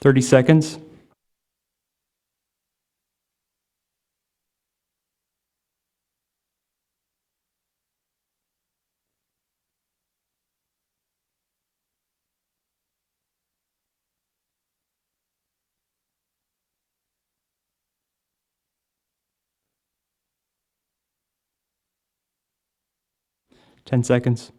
30 seconds. Ten seconds.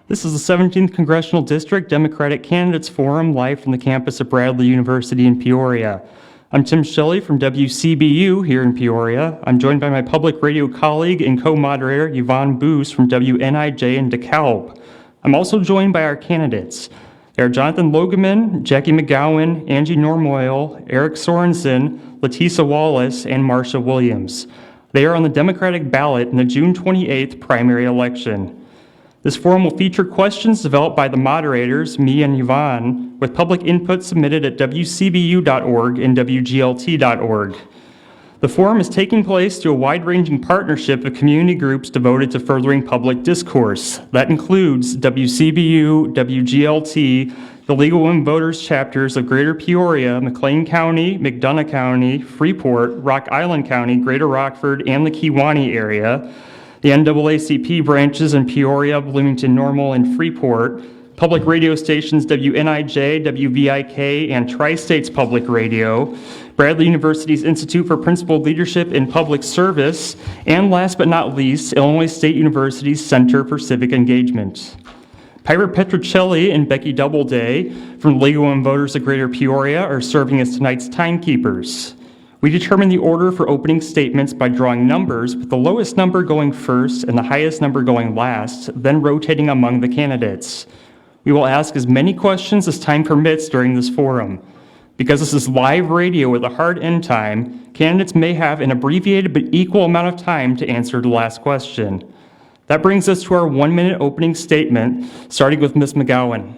This is the 17th Congressional District Democratic Candidates Forum live from the campus of Bradley University in Peoria. I'm Tim Shelley from WCBU here in Peoria. I'm joined by my public radio colleague and co-moderator Yvonne Boos from WNIJ in DeKalb. I'm also joined by our candidates. They are Jonathan Logemann, Jackie McGowan, Angie Normoyle, Eric Sorensen, Litesa Wallace, and Marsha Williams. They are on the Democratic ballot in the June 28th primary election. This forum will feature questions developed by the moderators, me and Yvonne, with public input submitted at WCBU.org and WGLT.org. The forum is taking place through a wide-ranging partnership of community groups devoted to furthering public discourse. That includes WCBU, WGLT, the League of Women Voters chapters of Greater Peoria, McLean County, McDonough County, Freeport, Rock Island County, Greater Rockford, and the Kewanee area, the NAACP branches in Peoria, Bloomington-Normal, and Freeport, public radio stations WNIJ, WVIK, and Tri-States Public Radio, Bradley University's Institute for Principled Leadership in Public Service, and last but not least, Illinois State University's Center for Civic Engagement. Pyra Petrocelli and Becky Doubleday from the League of Women Voters of Greater Peoria are serving as tonight's timekeepers. We determine the order for opening statements by drawing numbers, with the lowest number going first and the highest number going last, then rotating among the candidates. We will ask as many questions as time permits during this forum. Because this is live radio with a hard end time, candidates may have an abbreviated but equal amount of time to answer the last question. That brings us to our 1-minute opening statement, starting with Ms. McGowan.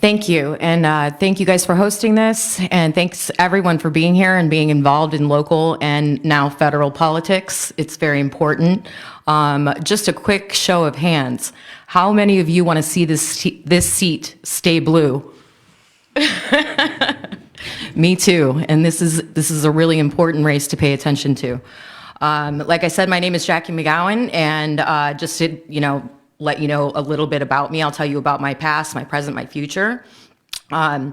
Thank you, and thank you guys for hosting this, and thanks everyone for being here and being involved in local and now federal politics. It's very important. Just a quick show of hands. How many of you want to see this seat stay blue? Me too, and this is a really important race to pay attention to. Like I said, my name is Jackie McGowan, and just to, let you know a little bit about me. I'll tell you about my past, my present, my future. I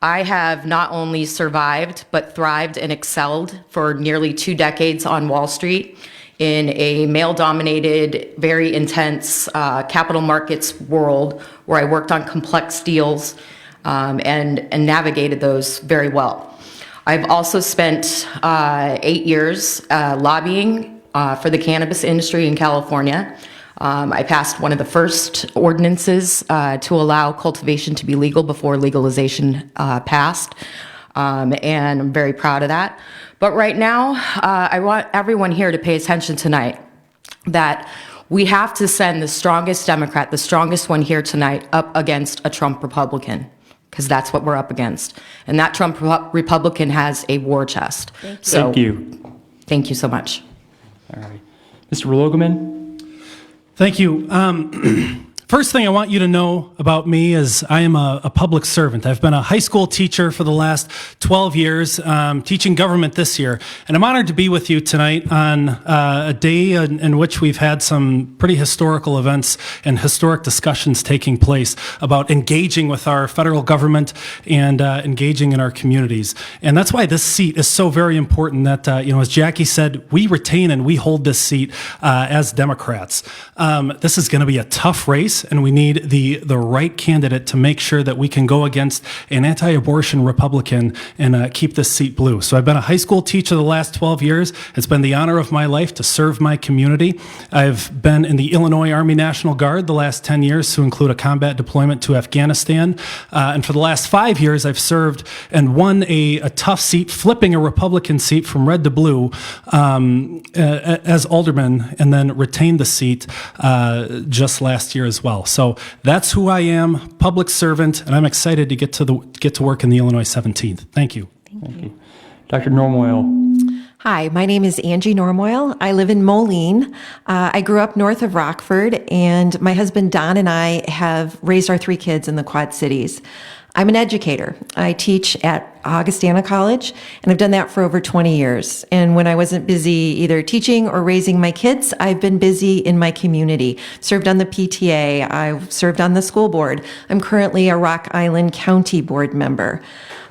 have not only survived, but thrived and excelled for nearly 2 decades on Wall Street in a male-dominated, very intense capital markets world where I worked on complex deals and navigated those very well. I've also spent 8 years lobbying for the cannabis industry in California. I passed one of the first ordinances to allow cultivation to be legal before legalization passed, and I'm very proud of that. But right now, I want everyone here to pay attention tonight that we have to send the strongest Democrat, the strongest one here tonight, up against a Trump Republican, because that's what we're up against. And that Trump Republican has a war chest. Thank you. Thank you so much. All right. Mr. Logemann? Thank you. First thing I want you to know about me is I am a public servant. I've been a high school teacher for the last 12 years, teaching government this year. And I'm honored to be with you tonight on a day in which we've had some pretty historical events and historic discussions taking place about engaging with our federal government and engaging in our communities. And that's why this seat is so very important that, as Jackie said, we retain and we hold this seat as Democrats. This is going to be a tough race, and we need the right candidate to make sure that we can go against an anti-abortion Republican and keep this seat blue. So I've been a high school teacher the last 12 years. It's been the honor of my life to serve my community. I've been in the Illinois Army National Guard the last 10 years, to include a combat deployment to Afghanistan. And for the last 5 years, I've served and won a tough seat, flipping a Republican seat from red to blue as alderman, and then retained the seat just last year as well. well. So that's who I am, public servant, and I'm excited to get to work in the Illinois 17th. Thank you. Thank you. Dr. Normoyle. Hi, my name is Angie Normoyle. I live in Moline. I grew up north of Rockford, and my husband Don and I have raised our 3 kids in the Quad Cities. I'm an educator. I teach at Augustana College, and I've done that for over 20 years. And when I wasn't busy either teaching or raising my kids, I've been busy in my community. Served on the PTA, I've served on the school board. I'm currently a Rock Island County board member.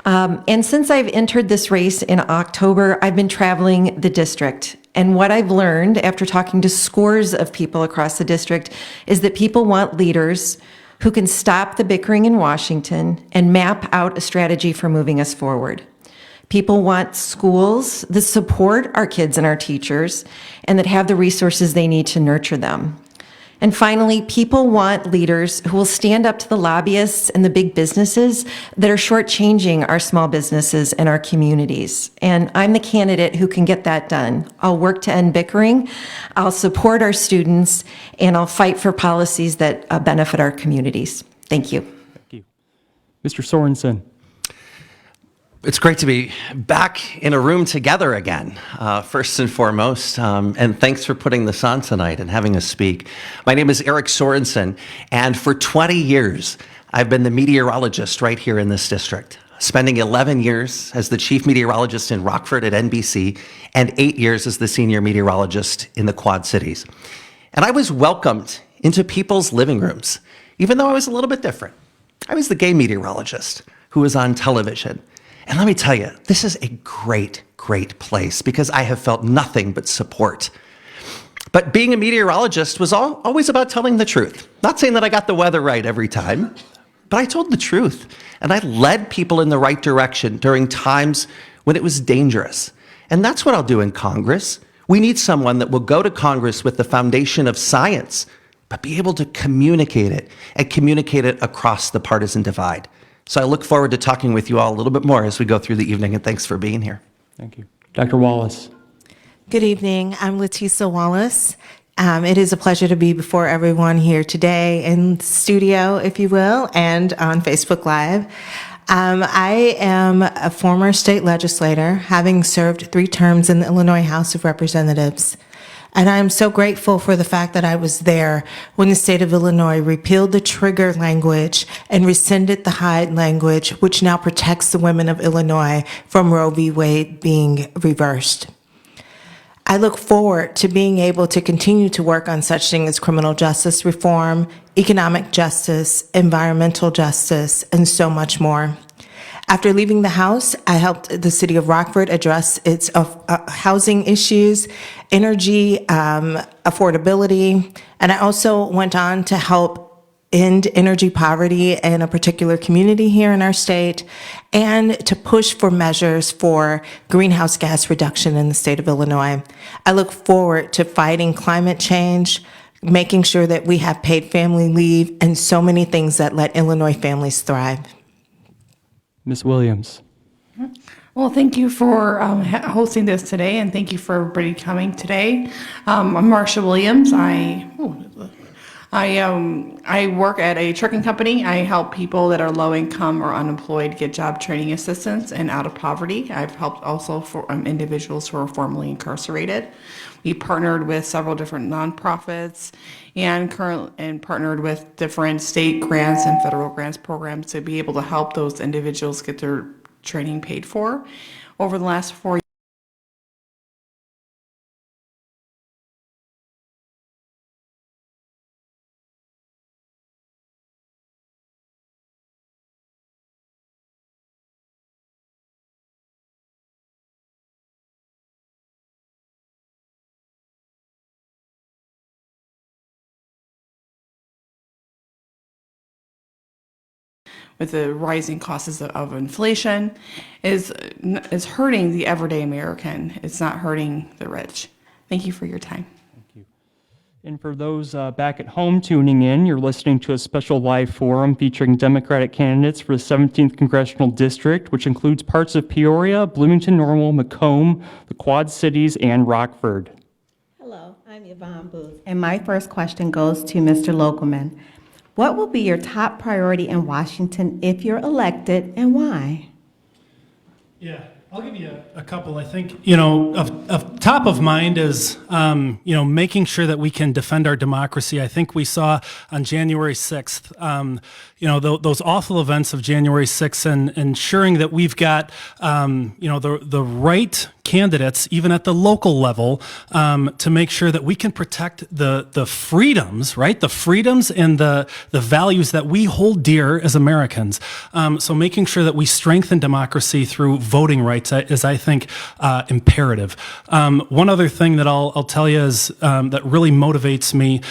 And since I've entered this race in October, I've been traveling the district. And what I've learned after talking to scores of people across the district is that people want leaders who can stop the bickering in Washington and map out a strategy for moving us forward. People want schools that support our kids and our teachers and that have the resources they need to nurture them. And finally, people want leaders who will stand up to the lobbyists and the big businesses that are shortchanging our small businesses and our communities. And I'm the candidate who can get that done. I'll work to end bickering, I'll support our students, and I'll fight for policies that benefit our communities. Thank you. Thank you. Mr. Sorensen. It's great to be back in a room together again, first and foremost, and thanks for putting this on tonight and having us speak. My name is Eric Sorensen, and for 20 years, I've been the meteorologist right here in this district, spending 11 years as the chief meteorologist in Rockford at NBC and 8 years as the senior meteorologist in the Quad Cities. And I was welcomed into people's living rooms, even though I was a little bit different. I was the gay meteorologist who was on television. And let me tell you, this is a great, great place because I have felt nothing but support. But being a meteorologist was always about telling the truth. Not saying that I got the weather right every time, but I told the truth. And I led people in the right direction during times when it was dangerous. And that's what I'll do in Congress. We need someone that will go to Congress with the foundation of science, but be able to communicate it and communicate it across the partisan divide. So I look forward to talking with you all a little bit more as we go through the evening, and thanks for being here. Thank you. Dr. Wallace. Good evening. I'm Litesa Wallace. It is a pleasure to be before everyone here today in the studio, if you will, and on Facebook Live. I am a former state legislator, having served 3 terms in the Illinois House of Representatives. And I'm so grateful for the fact that I was there when the state of Illinois repealed the trigger language and rescinded the Hyde language, which now protects the women of Illinois from Roe v. Wade being reversed. I look forward to being able to continue to work on such things as criminal justice reform, economic justice, environmental justice, and so much more. After leaving the House, I helped the city of Rockford address its housing issues, energy affordability, and I also went on to help end energy poverty in a particular community here in our state, and to push for measures for greenhouse gas reduction in the state of Illinois. I look forward to fighting climate change, making sure that we have paid family leave, and so many things that let Illinois families thrive. Ms. Williams. Well, thank you for hosting this today, and thank you for everybody coming today. I'm Marsha Williams. I work at a trucking company. I help people that are low income or unemployed get job training assistance and out of poverty. I've helped also for individuals who are formerly incarcerated. We partnered with several different nonprofits and partnered with different state grants and federal grants programs to be able to help those individuals get their training paid for. Over the last 4 years, with the rising costs of inflation, is hurting the everyday American. It's not hurting the rich. Thank you for your time. Thank you. And for those back at home tuning in, you're listening to a special live forum featuring Democratic candidates for the 17th Congressional District, which includes parts of Peoria, Bloomington-Normal, Macomb, the Quad Cities, and Rockford. Hello, I'm Yvonne Booth, and my first question goes to Mr. Logemann. What will be your top priority in Washington if you're elected, and why? Yeah, I'll give you a couple. I think, of top of mind is, making sure that we can defend our democracy. I think we saw on January 6th, those awful events of January 6th and ensuring that we've got, the right candidates, even at the local level, to make sure that we can protect the freedoms, right? The freedoms and the values that we hold dear as Americans. So making sure that we strengthen democracy through voting rights is, I think, imperative. One other thing that I'll tell you is that really motivates me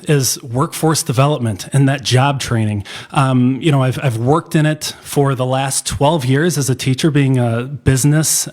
is workforce development and that job training. I've worked in it for the last 12 years as a teacher, being a business,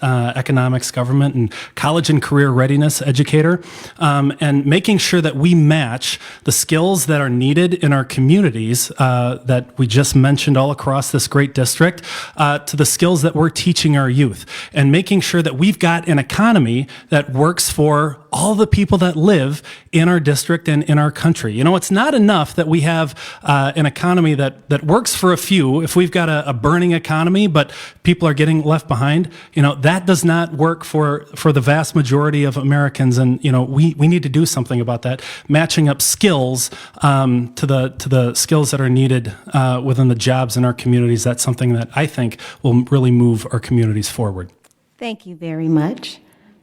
economics, government, and college and career readiness educator, and making sure that we match the skills that are needed in our communities that we just mentioned all across this great district to the skills that we're teaching our youth, and making sure that we've got an economy that works for all the people that live in our district and in our country. It's not enough that we have an economy that works for a few. If we've got a burning economy, but people are getting left behind, that does not work for the vast majority of Americans. And, we need to do something about that, matching up skills to the skills that are needed within the jobs in our communities. That's something that I think will really move our communities forward. Thank you very much.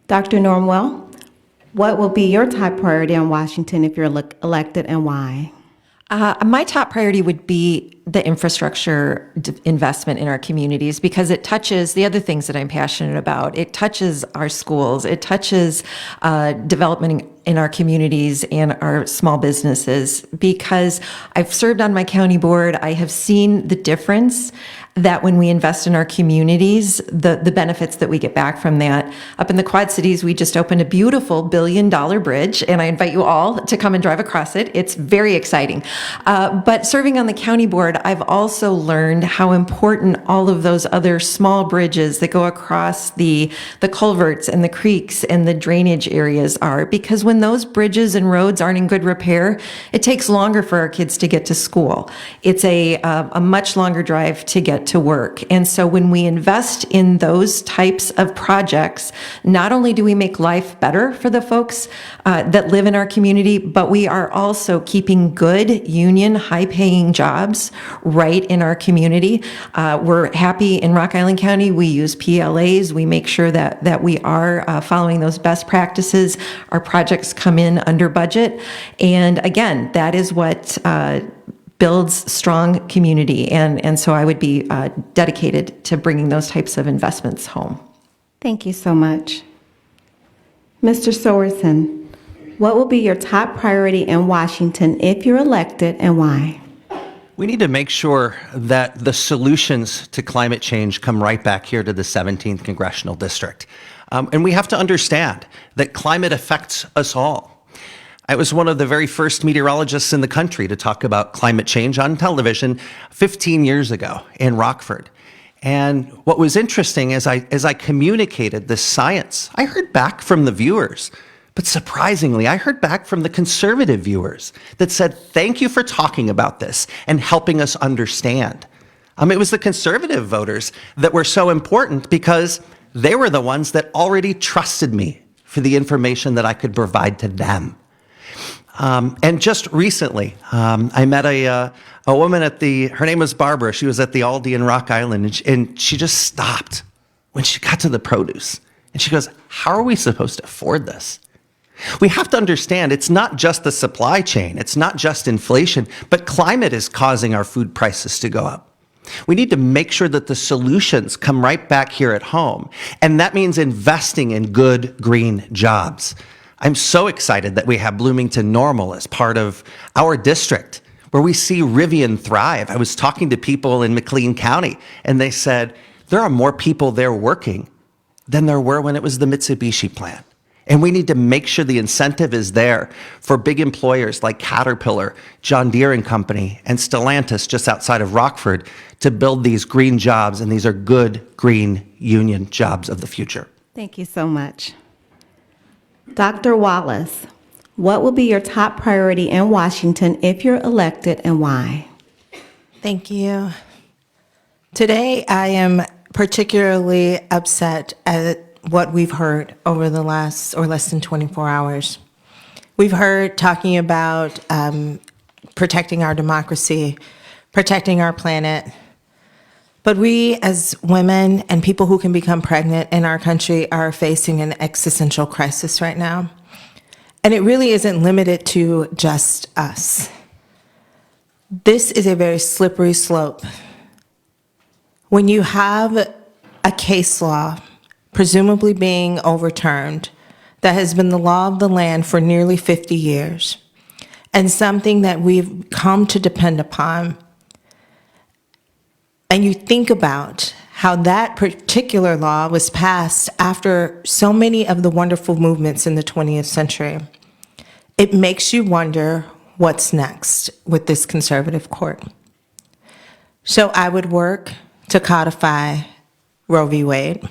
Dr. Normoyle, what will be your top priority in Washington if you're elected, and why? My top priority would be the infrastructure investment in our communities, because it touches the other things that I'm passionate about. It touches our schools. It touches development in our communities and our small businesses. Because I've served on my county board, I have seen the difference that when we invest in our communities, the benefits that we get back from that. Up in the Quad Cities, we just opened a beautiful $1 billion bridge, and I invite you all to come and drive across it. It's very exciting. But serving on the county board, I've also learned how important all of those other small bridges that go across the culverts and the creeks and the drainage areas are, because when those bridges and roads aren't in good repair, it takes longer for our kids to get to school. It's a much longer drive to get to work. And so when we invest in those types of projects, not only do we make life better for the folks that live in our community, but we are also keeping good union, high-paying jobs right in our community. We're happy in Rock Island County. We use PLAs. We make sure that we are following those best practices. Our projects come in under budget. And again, that is what builds strong community. And so I would be dedicated to bringing those types of investments home. Thank you so much. Mr. Sorensen, what will be your top priority in Washington if you're elected, and why? We need to make sure that the solutions to climate change come right back here to the 17th Congressional District. And we have to understand that climate affects us all. I was one of the very first meteorologists in the country to talk about climate change on television 15 years ago in Rockford. And what was interesting as I communicated this science, I heard back from the viewers. But surprisingly, I heard back from the conservative viewers that said, thank you for talking about this and helping us understand. It was the conservative voters that were so important because they were the ones that already trusted me for the information that I could provide to them. And just recently, I met a woman her name was Barbara. She was at the Aldi in Rock Island, and she just stopped when she got to the produce. And she goes, how are we supposed to afford this? We have to understand it's not just the supply chain, it's not just inflation, but climate is causing our food prices to go up. We need to make sure that the solutions come right back here at home, and that means investing in good green jobs. I'm so excited that we have Bloomington-Normal as part of our district, where we see Rivian thrive. I was talking to people in McLean County, and they said there are more people there working than there were when it was the Mitsubishi plant. And we need to make sure the incentive is there for big employers like Caterpillar, John Deere and Company, and Stellantis just outside of Rockford to build these green jobs, and these are good green union jobs of the future. Thank you so much. Dr. Wallace, What will be your top priority in Washington if you're elected, and why? Thank you. Today, I am particularly upset at what we've heard over the last or less than 24 hours. We've heard talking about protecting our democracy, protecting our planet. But we, as women and people who can become pregnant in our country, are facing an existential crisis right now. And it really isn't limited to just us. This is a very slippery slope. When you have a case law, presumably being overturned, that has been the law of the land for nearly 50 years, and something that we've come to depend upon, and you think about how that particular law was passed after so many of the wonderful movements in the 20th century, it makes you wonder what's next with this conservative court. So I would work to codify Roe v. Wade.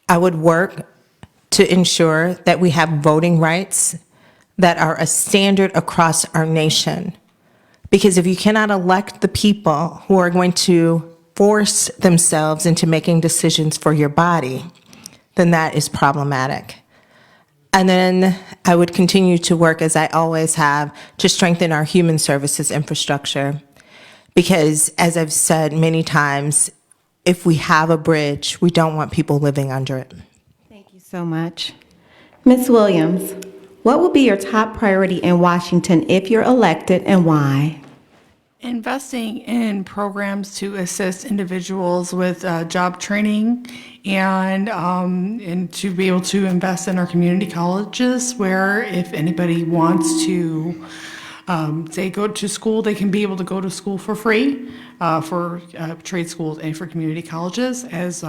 I would work to ensure that we have voting rights that are a standard across our nation. Because if you cannot elect the people who are going to force themselves into making decisions for your body, then that is problematic. And then I would continue to work, as I always have, to strengthen our human services infrastructure. Because, as I've said many times, if we have a bridge, we don't want people living under it. Thank you so much. Ms. Williams, what will be your top priority in Washington if you're elected, and why? Investing in programs to assist individuals with job training and to be able to invest in our community colleges, where if anybody wants to say go to school, they can be able to go to school for free for trade schools and for community colleges. As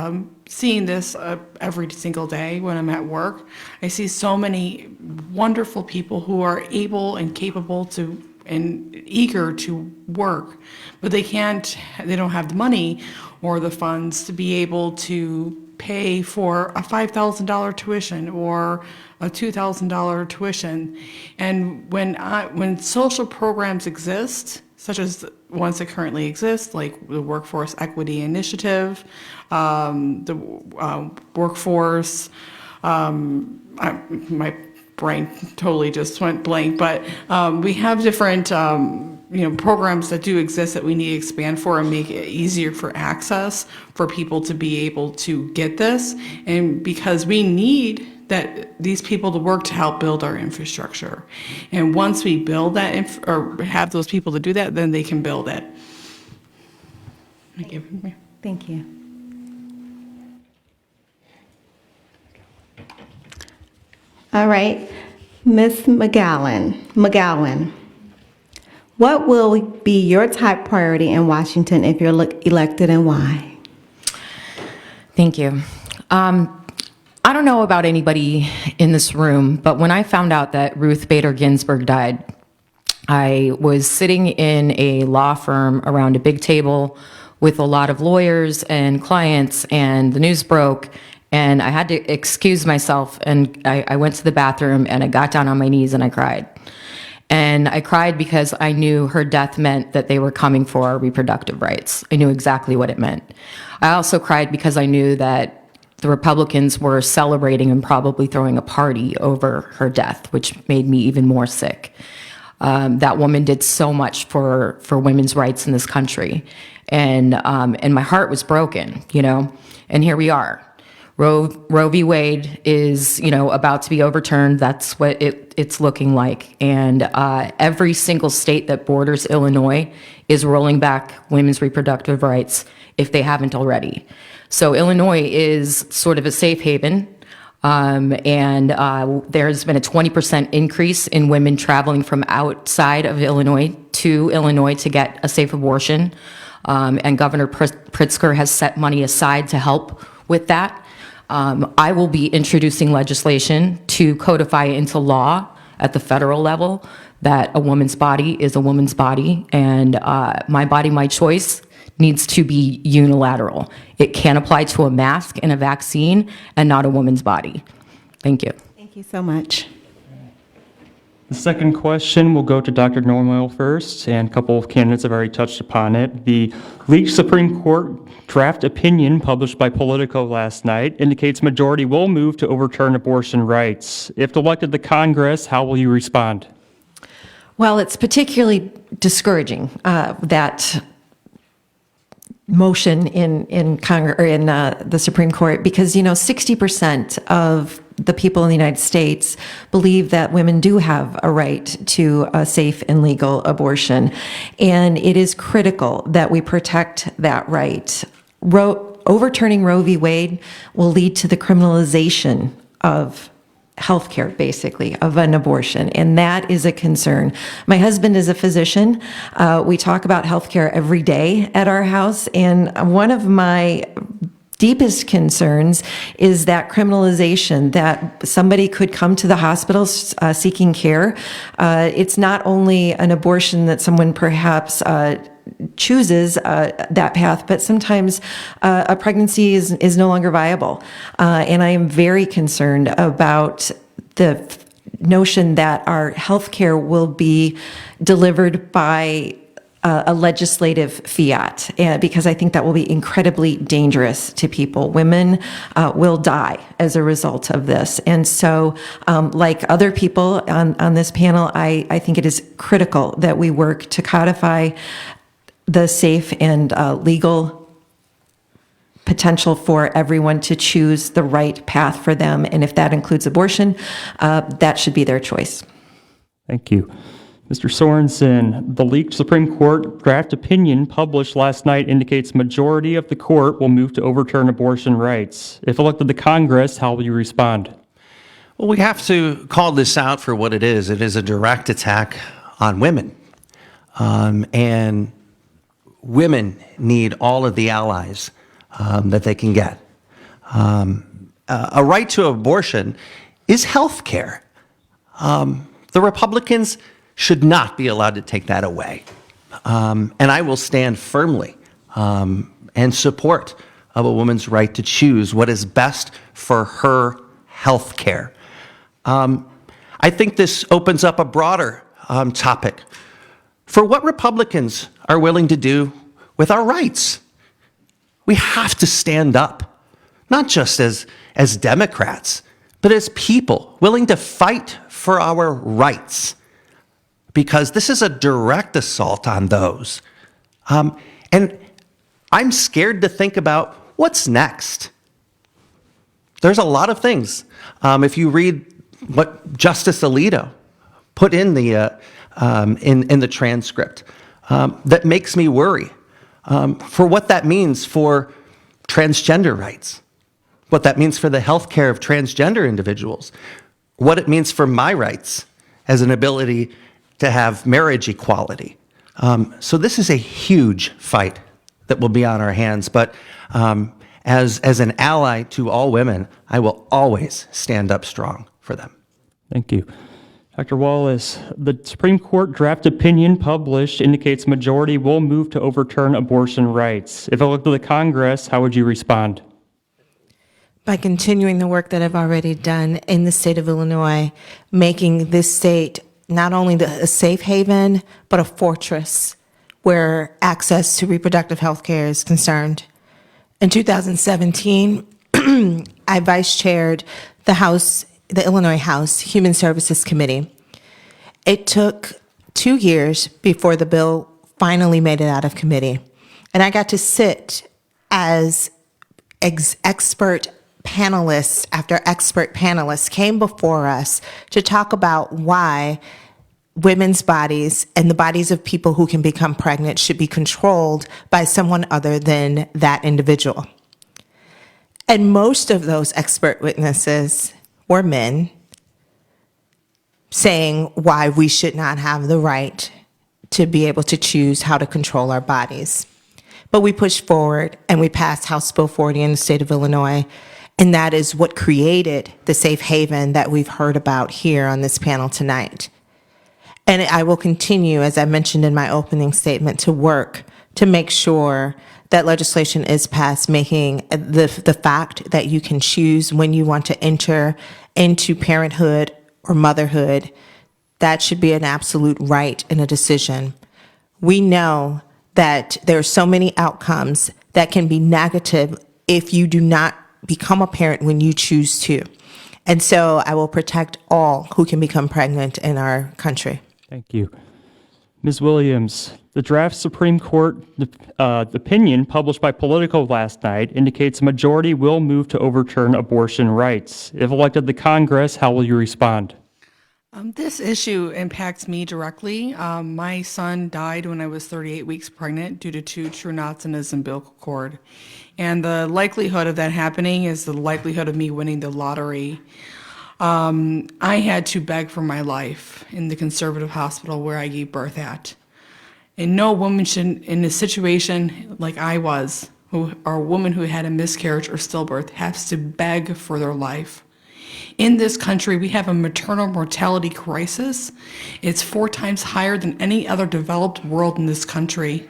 seeing this every single day when I'm at work, I see so many wonderful people who are able and capable to and eager to work, but they don't have the money or the funds to be able to pay for a $5,000 tuition or a $2,000 tuition. And when social programs exist, such as the ones that currently exist, like the Workforce Equity Initiative, the workforce, my brain totally just went blank, but we have different programs that do exist that we need to expand for and make it easier for access for people to be able to get this. And because we need these people to work to help build our infrastructure. And once we build that or have those people to do that, then they can build it. Thank you. Thank you. All right, Ms. McGowan, what will be your top priority in Washington if you're elected, and why? Thank you. I don't know about anybody in this room, but when I found out that Ruth Bader Ginsburg died, I was sitting in a law firm around a big table with a lot of lawyers and clients, and the news broke, and I had to excuse myself, and I went to the bathroom, and I got down on my knees, and I cried. And I cried because I knew her death meant that they were coming for our reproductive rights. I knew exactly what it meant. I also cried because I knew that the Republicans were celebrating and probably throwing a party over her death, which made me even more sick. That woman did so much for women's rights in this country. And my heart was broken, and here we are. Roe v. Wade is, about to be overturned. That's what it's looking like. And every single state that borders Illinois is rolling back women's reproductive rights if they haven't already. So Illinois is sort of a safe haven. And there's been a 20% increase in women traveling from outside of Illinois to get a safe abortion. And Governor Pritzker has set money aside to help with that. I will be introducing legislation to codify into law at the federal level that a woman's body is a woman's body, and my body, my choice needs to be unilateral. It can apply to a mask and a vaccine and not a woman's body. Thank you. Thank you so much. The second question will go to Dr. Normoyle first, and a couple of candidates have already touched upon it. The leaked Supreme Court draft opinion published by Politico last night indicates majority will move to overturn abortion rights. If elected to Congress, how will you respond? Well, it's particularly discouraging that motion in Congress or in the Supreme Court because 60% of the people in the United States believe that women do have a right to a safe and legal abortion, and it is critical that we protect that right. Overturning Roe v. Wade will lead to the criminalization of healthcare, basically, of an abortion, and that is a concern. My husband is a physician. We talk about healthcare every day at our house, and one of my deepest concerns is that criminalization, that somebody could come to the hospital seeking care. It's not only an abortion that someone perhaps chooses that path, but sometimes a pregnancy is no longer viable. And I am very concerned about the notion that our healthcare will be delivered by a legislative fiat, because I think that will be incredibly dangerous to people. Women will die as a result of this. And so, like other people on this panel, I think it is critical that we work to codify the safe and legal potential for everyone to choose the right path for them. And if that includes abortion, that should be their choice. Thank you. Mr. Sorensen, the leaked Supreme Court draft opinion published last night indicates majority of the court will move to overturn abortion rights. If elected to Congress, how will you respond? Well, we have to call this out for what it is. It is a direct attack on women. And women need all of the allies that they can get. A right to abortion is health care. The Republicans should not be allowed to take that away. And I will stand firmly and support of a woman's right to choose what is best for her health care. I think this opens up a broader topic for what Republicans are willing to do with our rights. We have to stand up, not just as Democrats, but as people willing to fight for our rights, because this is a direct assault on those. And I'm scared to think about what's next. There's a lot of things. If you read what Justice Alito put in the transcript, that makes me worry for what that means for transgender rights, what that means for the health care of transgender individuals, what it means for my rights as an ability to have marriage equality. So this is a huge fight that will be on our hands. But as an ally to all women, I will always stand up strong for them. Thank you. Dr. Wallace, the Supreme Court draft opinion published indicates majority will move to overturn abortion rights. If elected to Congress, how would you respond? By continuing the work that I've already done in the state of Illinois, making this state not only a safe haven, but a fortress where access to reproductive health care is concerned. In 2017, I vice chaired the Illinois House Human Services Committee. It took 2 years before the bill finally made it out of committee. And I got to sit as expert panelists after expert panelists came before us to talk about why women's bodies and the bodies of people who can become pregnant should be controlled by someone other than that individual. And most of those expert witnesses were men saying why we should not have the right to be able to choose how to control our bodies. But we pushed forward and we passed House Bill 40 in the state of Illinois, and that is what created the safe haven that we've heard about here on this panel tonight. And I will continue, as I mentioned in my opening statement, to work to make sure that legislation is passed, making the fact that you can choose when you want to enter into parenthood or motherhood, that should be an absolute right and a decision. We know that there are so many outcomes that can be negative if you do not become a parent when you choose to. And so I will protect all who can become pregnant in our country. Thank you. Ms. Williams, the draft Supreme Court opinion published by Politico last night indicates a majority will move to overturn abortion rights. If elected to Congress, how will you respond? This issue impacts me directly. My son died when I was 38 weeks pregnant due to 2 true knots in his umbilical cord. And the likelihood of that happening is the likelihood of me winning the lottery. I had to beg for my life in the conservative hospital where I gave birth at. And no woman should, in a situation like I was, or a woman who had a miscarriage or stillbirth, has to beg for their life. In this country, we have a maternal mortality crisis. It's 4 times higher than any other developed world in this country.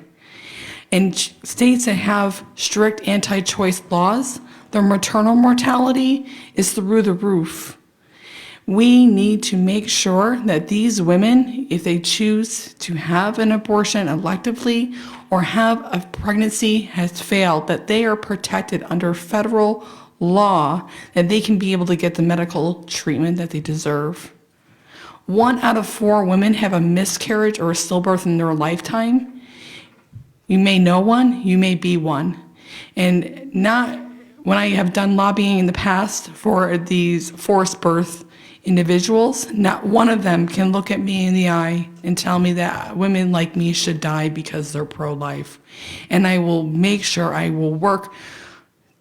In states that have strict anti-choice laws, their maternal mortality is through the roof. We need to make sure that these women, if they choose to have an abortion electively or have a pregnancy has failed, that they are protected under federal law, that they can be able to get the medical treatment that they deserve. 1 out of 4 women have a miscarriage or a stillbirth in their lifetime. You may know one, you may be one. And not when I have done lobbying in the past for these forced birth individuals, not one of them can look at me in the eye and tell me that women like me should die because they're pro-life. And I will make sure I will work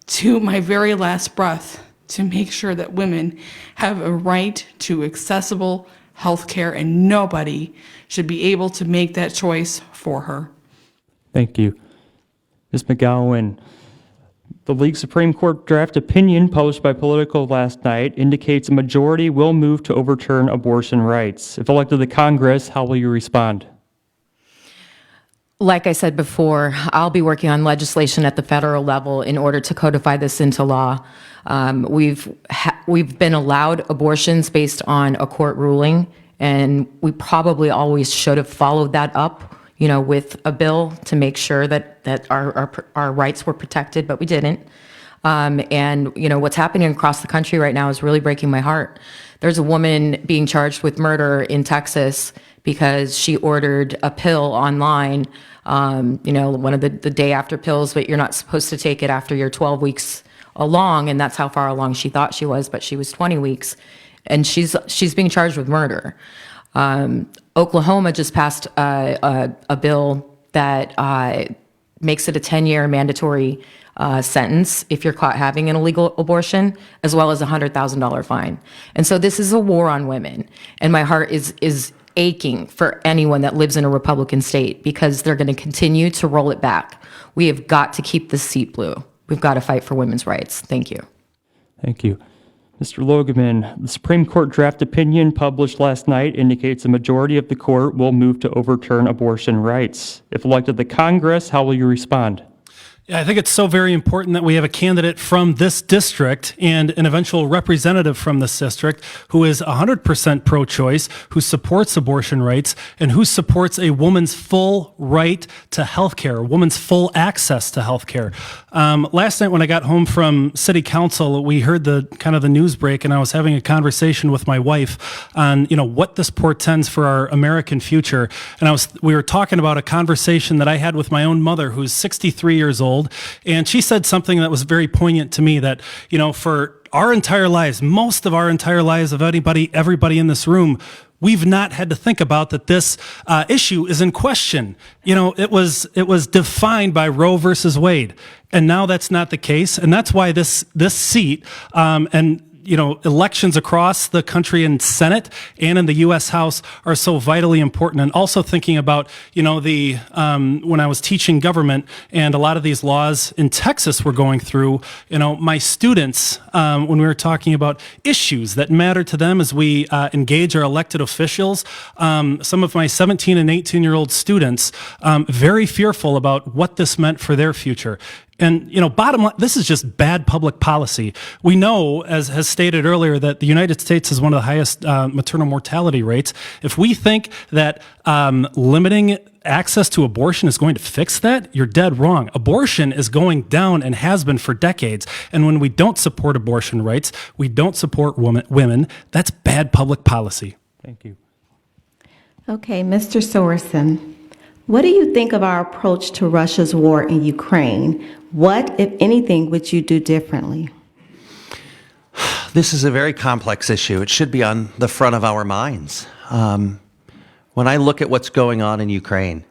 to my very last breath to make sure that women have a right to accessible health care, and nobody should be able to make that choice for her. Thank you. Ms. McGowan, the League Supreme Court draft opinion published by Politico last night indicates a majority will move to overturn abortion rights. If elected to Congress, how will you respond? Like I said before, I'll be working on legislation at the federal level in order to codify this into law. We've been allowed abortions based on a court ruling, and we probably always should have followed that up, with a bill to make sure that our rights were protected, but we didn't. And what's happening across the country right now is really breaking my heart. There's a woman being charged with murder in Texas because she ordered a pill online, one of the day after pills, but you're not supposed to take it after you're 12 weeks along, and that's how far along she thought she was, but she was 20 weeks, and she's being charged with murder. Oklahoma just passed a bill that makes it a 10-year mandatory sentence if you're caught having an illegal abortion, as well as a $100,000 fine. And so this is a war on women, and my heart is aching for anyone that lives in a Republican state because they're going to continue to roll it back. We have got to keep this seat blue. We've got to fight for women's rights. Thank you. Thank you. Mr. Logemann, the Supreme Court draft opinion published last night indicates a majority of the court will move to overturn abortion rights. If elected to Congress, how will you respond? Yeah, I think it's so very important that we have a candidate from this district and an eventual representative from this district who is 100% pro-choice, who supports abortion rights, and who supports a woman's full right to health care, a woman's full access to health care. Last night when I got home from City Council, we heard the news break, and I was having a conversation with my wife on what this portends for our American future. And we were talking about a conversation that I had with my own mother, who's 63 years old. And she said something that was very poignant to me that, for our entire lives, most of our entire lives of everybody in this room, we've not had to think about that this issue is in question. It was defined by Roe versus Wade. And now that's not the case. And that's why this seat and elections across the country in Senate and in the U.S. House are so vitally important. And also thinking about, when I was teaching government and a lot of these laws in Texas were going through, my students, when we were talking about issues that matter to them as we engage our elected officials, some of my 17 and 18-year-old students, very fearful about what this meant for their future. And, bottom line, this is just bad public policy. We know, as has stated earlier, that the United States has one of the highest maternal mortality rates. If we think that limiting access to abortion is going to fix that, you're dead wrong. Abortion is going down and has been for decades. And when we don't support abortion rights, we don't support women. That's bad public policy. Thank you. Okay, Mr. Sorensen, what do you think of our approach to Russia's war in Ukraine? What, if anything, would you do differently? This is a very complex issue. It should be on the front of our minds. When I look at what's going on in Ukraine,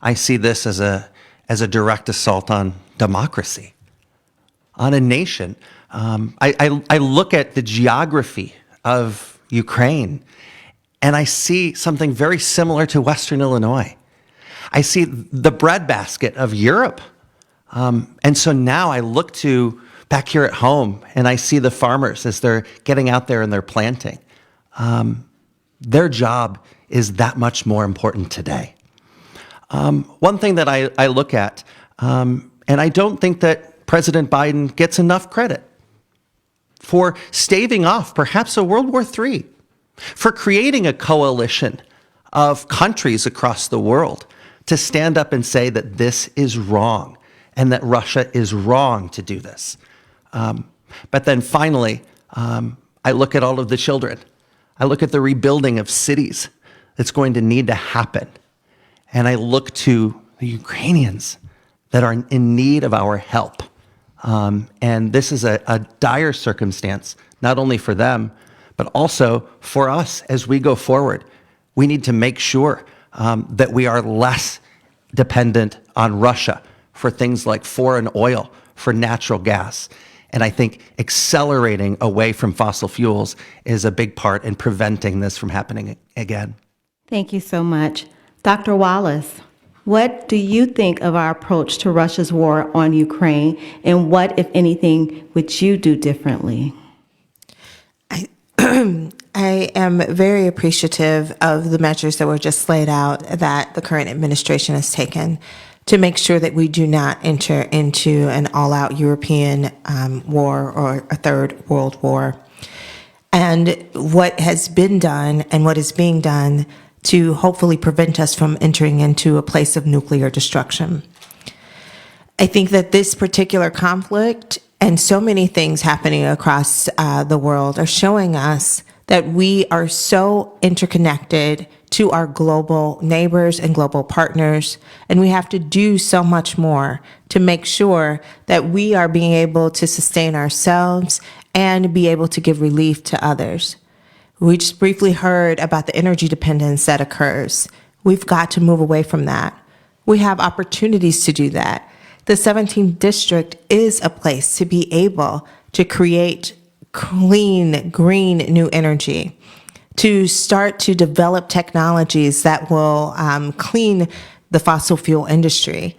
I see this as a direct assault on democracy, on a nation. I look at the geography of Ukraine, and I see something very similar to Western Illinois. I see the breadbasket of Europe. And so now I look to back here at home, and I see the farmers as they're getting out there and they're planting. Their job is that much more important today. One thing that I look at, and I don't think that President Biden gets enough credit for staving off perhaps a World War III, for creating a coalition of countries across the world to stand up and say that this is wrong and that Russia is wrong to do this. But then finally, I look at all of the children. I look at the rebuilding of cities that's going to need to happen. And I look to the Ukrainians that are in need of our help. And this is a dire circumstance, not only for them, but also for us as we go forward. We need to make sure that we are less dependent on Russia for things like foreign oil, for natural gas. And I think accelerating away from fossil fuels is a big part in preventing this from happening again. Thank you so much. Dr. Wallace, what do you think of our approach to Russia's war on Ukraine, and what, if anything, would you do differently? I am very appreciative of the measures that were just laid out that the current administration has taken to make sure that we do not enter into an all-out European war or a third world war. And what has been done and what is being done to hopefully prevent us from entering into a place of nuclear destruction. I think that this particular conflict and so many things happening across the world are showing us that we are so interconnected to our global neighbors and global partners, and we have to do so much more to make sure that we are being able to sustain ourselves and be able to give relief to others. We just briefly heard about the energy dependence that occurs. We've got to move away from that. We have opportunities to do that. The 17th District is a place to be able to create clean, green, new energy, to start to develop technologies that will clean the fossil fuel industry.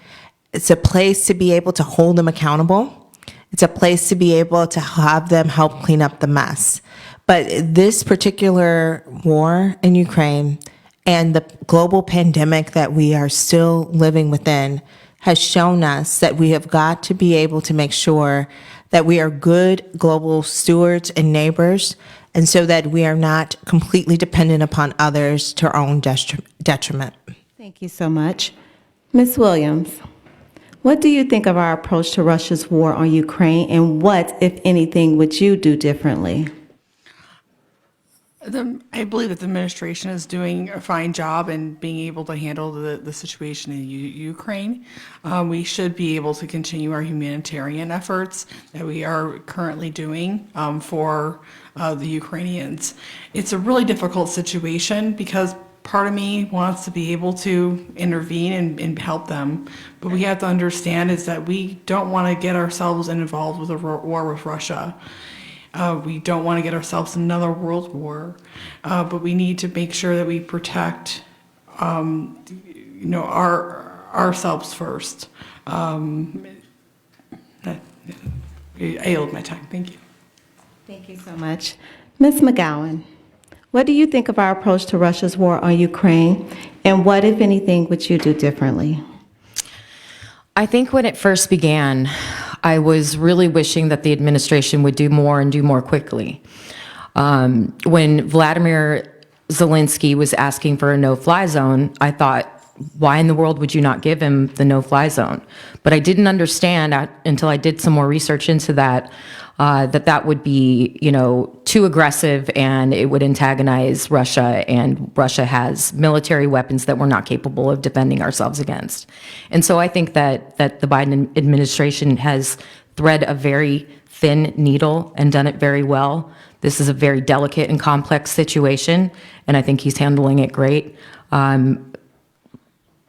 It's a place to be able to hold them accountable. It's a place to be able to have them help clean up the mess. But this particular war in Ukraine and the global pandemic that we are still living within has shown us that we have got to be able to make sure that we are good global stewards and neighbors, and so that we are not completely dependent upon others to our own detriment. Thank you so much. Ms. Williams, what do you think of our approach to Russia's war on Ukraine, and what, if anything, would you do differently? I believe that the administration is doing a fine job in being able to handle the situation in Ukraine. We should be able to continue our humanitarian efforts that we are currently doing for the Ukrainians. It's a really difficult situation because part of me wants to be able to intervene and help them, but we have to understand is that we don't want to get ourselves involved with a war with Russia. We don't want to get ourselves in another world war, but we need to make sure that we protect, ourselves first. I yield my time. Thank you. Thank you so much. Ms. McGowan, what do you think of our approach to Russia's war on Ukraine, and what, if anything, would you do differently? I think when it first began, I was really wishing that the administration would do more and do more quickly. When Vladimir Zelensky was asking for a no-fly zone, I thought, why in the world would you not give him the no-fly zone? But I didn't understand until I did some more research into that, that would be, too aggressive and it would antagonize Russia, and Russia has military weapons that we're not capable of defending ourselves against. And so I think that the Biden administration has thread a very thin needle and done it very well. This is a very delicate and complex situation, and I think he's handling it great.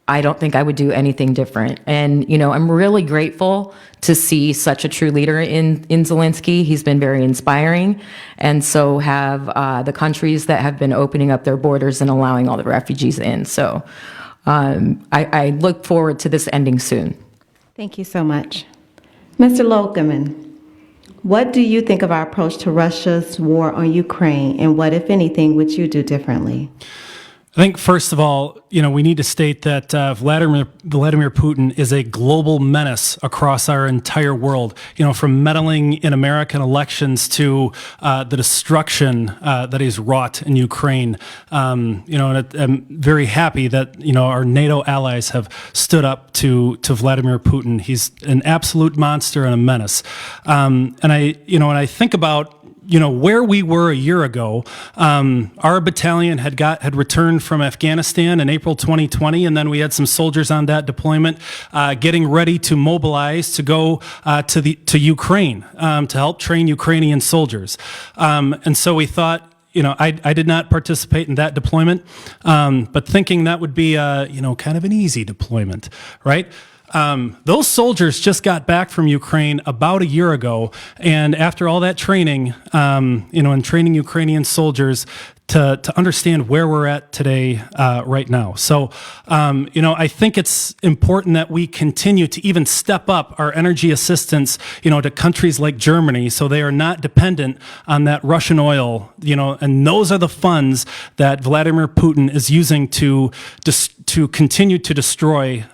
I don't think I would do anything different. And, I'm really grateful to see such a true leader in Zelensky. He's been very inspiring. And so have the countries that have been opening up their borders and allowing all the refugees in. So I look forward to this ending soon. Thank you so much. Mr. Logemann, what do you think of our approach to Russia's war on Ukraine, and what, if anything, would you do differently? I think, first of all, we need to state that Vladimir Putin is a global menace across our entire world, from meddling in American elections to the destruction that he's wrought in Ukraine. And I'm very happy that, our NATO allies have stood up to Vladimir Putin. He's an absolute monster and a menace. And I think about where we were a year ago. Our battalion had returned from Afghanistan in April 2020, and then we had some soldiers on that deployment getting ready to mobilize to go to Ukraine to help train Ukrainian soldiers. And so we thought, I did not participate in that deployment, but thinking that would be kind of an easy deployment, right? Those soldiers just got back from Ukraine about a year ago, and after all that training, and training Ukrainian soldiers to understand where we're at today, right now. So, I think it's important that we continue to even step up our energy assistance, to countries like Germany, so they are not dependent on that Russian oil, and those are the funds that Vladimir Putin is using to continue to destroy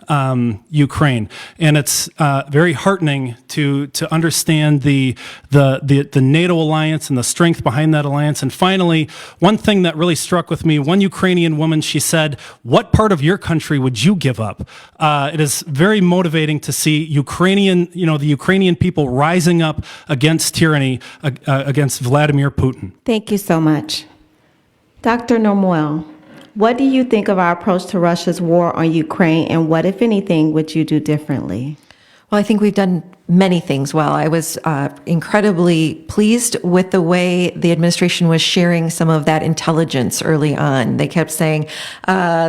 Ukraine. And it's very heartening to understand the NATO alliance and the strength behind that alliance. And finally, one thing that really struck with me, one Ukrainian woman, she said, "What part of your country would you give up?" It is very motivating to see the Ukrainian people rising up against tyranny, against Vladimir Putin. Thank you so much. Dr. Normoyle, what do you think of our approach to Russia's war on Ukraine, and what, if anything, would you do differently? Well, I think we've done many things well. I was incredibly pleased with the way the administration was sharing some of that intelligence early on. They kept saying,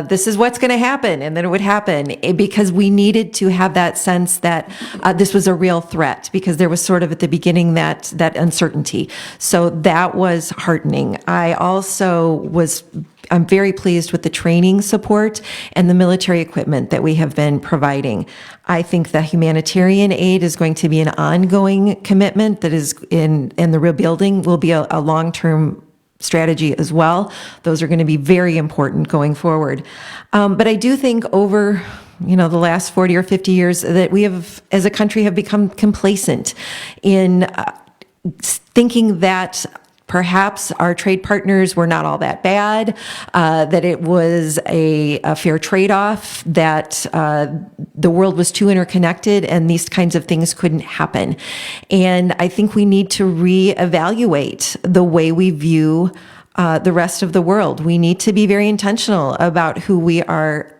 this is what's going to happen, and then it would happen, because we needed to have that sense that this was a real threat, because there was sort of at the beginning that uncertainty. So that was heartening. I'm very pleased with the training support and the military equipment that we have been providing. I think the humanitarian aid is going to be an ongoing commitment that is in the rebuilding will be a long-term strategy as well. Those are going to be very important going forward. But I do think over the last 40 or 50 years that we have, as a country, have become complacent in thinking that perhaps our trade partners were not all that bad, that it was a fair trade-off, that the world was too interconnected and these kinds of things couldn't happen. And I think we need to reevaluate the way we view the rest of the world. We need to be very intentional about who we are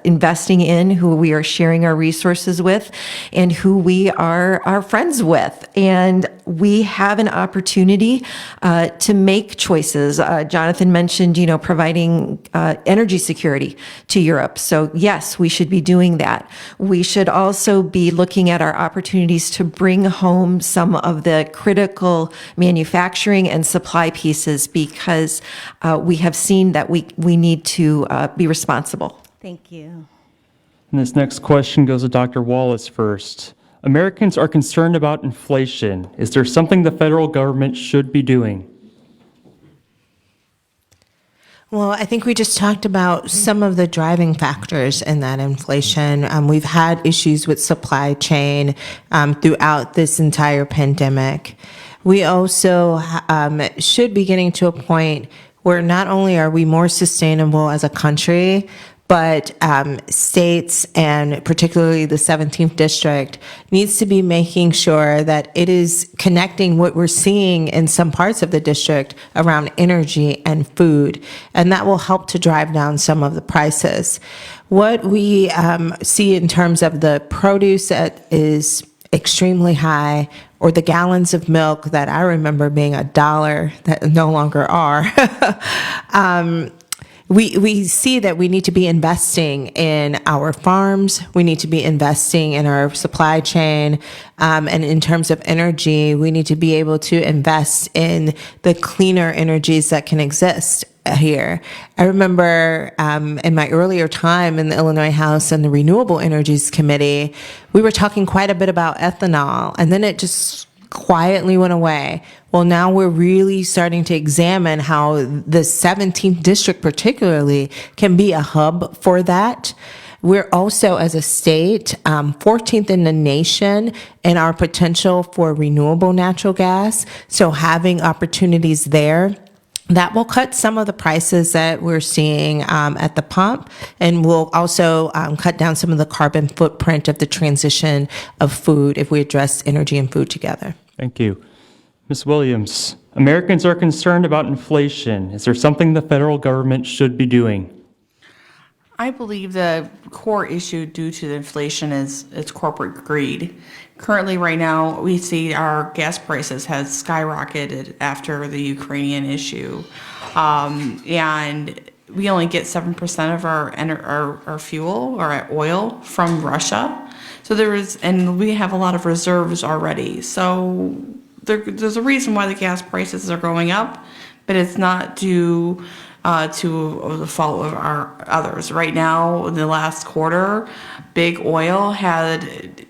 investing in, who we are sharing our resources with, and who we are friends with. And we have an opportunity to make choices. Jonathan mentioned, providing energy security to Europe. So yes, we should be doing that. We should also be looking at our opportunities to bring home some of the critical manufacturing and supply pieces, because we have seen that we need to be responsible. Thank you. And this next question goes to Dr. Wallace first. Americans are concerned about inflation. Is there something the federal government should be doing? Well, I think we just talked about some of the driving factors in that inflation. We've had issues with supply chain throughout this entire pandemic. We also should be getting to a point where not only are we more sustainable as a country, but states and particularly the 17th District needs to be making sure that it is connecting what we're seeing in some parts of the district around energy and food, and that will help to drive down some of the prices. What we see in terms of the produce that is extremely high, or the gallons of milk that I remember being $1 that no longer are, we see that we need to be investing in our farms. We need to be investing in our supply chain. And in terms of energy, we need to be able to invest in the cleaner energies that can exist here. I remember in my earlier time in the Illinois House and the Renewable Energies Committee, we were talking quite a bit about ethanol, and then it just quietly went away. Well, now we're really starting to examine how the 17th District particularly can be a hub for that. We're also, as a state, 14th in the nation in our potential for renewable natural gas. So having opportunities there, that will cut some of the prices that we're seeing at the pump, and will also cut down some of the carbon footprint of the transition of food if we address energy and food together. Thank you. Ms. Williams, Americans are concerned about inflation. Is there something the federal government should be doing? I believe the core issue due to the inflation is corporate greed. Currently, right now, we see our gas prices has skyrocketed after the Ukrainian issue. And we only get 7% of our fuel or our oil from Russia. So and we have a lot of reserves already. So there's a reason why the gas prices are going up, but it's not due to the fault of our others. Right now, in the last quarter, big oil had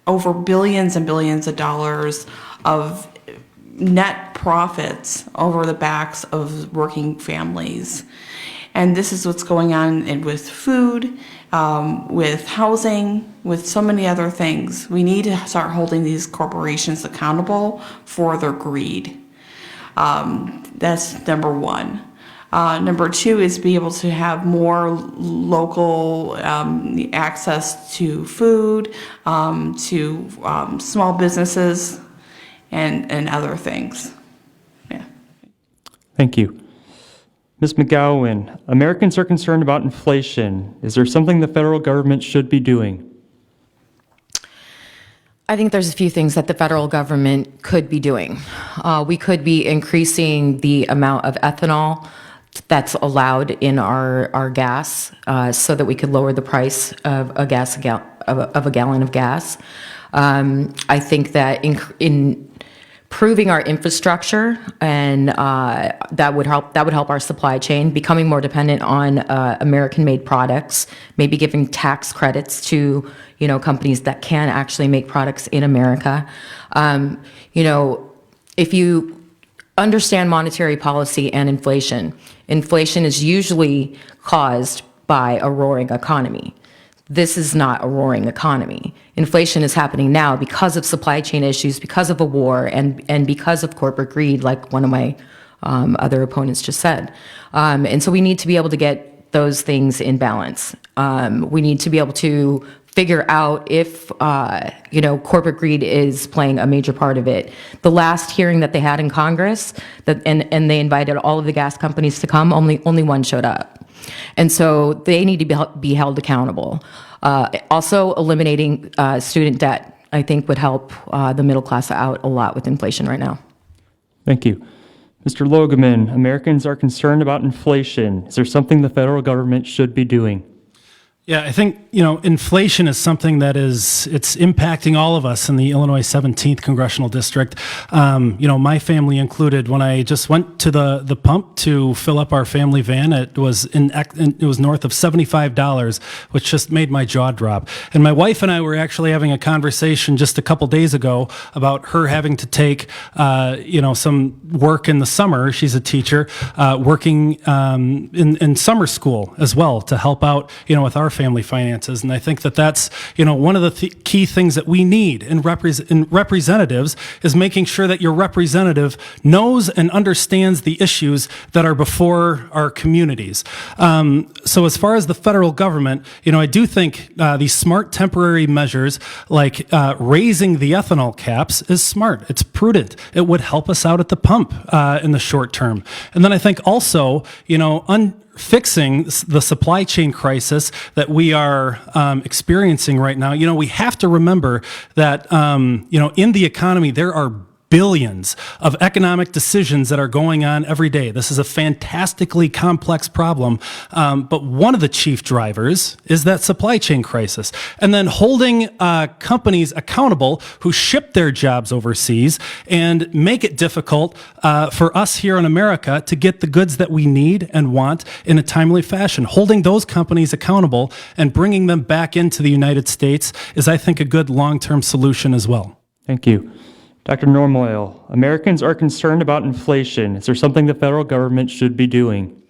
over billions and billions of dollars of net profits over the backs of working families. And this is what's going on with food, with housing, with so many other things. We need to start holding these corporations accountable for their greed. That's number one. Number two is be able to have more local access to food, to small businesses, and other things. Yeah. Thank you. Ms. McGowan, Americans are concerned about inflation. Is there something the federal government should be doing? I think there's a few things that the federal government could be doing. We could be increasing the amount of ethanol that's allowed in our gas, so that we could lower the price of a gallon of gas. I think that in improving our infrastructure, and that would help our supply chain, becoming more dependent on American-made products, maybe giving tax credits to companies that can actually make products in America. If you understand monetary policy and inflation is usually caused by a roaring economy. This is not a roaring economy. Inflation is happening now because of supply chain issues, because of a war, and because of corporate greed, like one of my other opponents just said. And so we need to be able to get those things in balance. We need to be able to figure out if corporate greed is playing a major part of it. The last hearing that they had in Congress, and they invited all of the gas companies to come, only one showed up. And so they need to be held accountable. Also, eliminating student debt, I think, would help the middle class out a lot with inflation right now. Thank you. Mr. Logemann, Americans are concerned about inflation. Is there something the federal government should be doing? Yeah, I think, inflation is something it's impacting all of us in the Illinois 17th Congressional District. My family included, when I just went to the pump to fill up our family van, it was north of $75, which just made my jaw drop. And my wife and I were actually having a conversation just a couple days ago about her having to take, some work in the summer. She's a teacher, working in summer school as well to help out, with our family finances. And I think that's, one of the key things that we need in representatives is making sure that your representative knows and understands the issues that are before our communities. So as far as the federal government, I do think these smart temporary measures like raising the ethanol caps is smart. It's prudent. It would help us out at the pump in the short term. And then I think also, fixing the supply chain crisis that we are experiencing right now, we have to remember that, in the economy, there are billions of economic decisions that are going on every day. This is a fantastically complex problem, but one of the chief drivers is that supply chain crisis. And then holding companies accountable who ship their jobs overseas and make it difficult for us here in America to get the goods that we need and want in a timely fashion. Holding those companies accountable and bringing them back into the United States is, I think, a good long-term solution as well. Thank you. Dr. Normoyle, Americans are concerned about inflation. Is there something the federal government should be doing?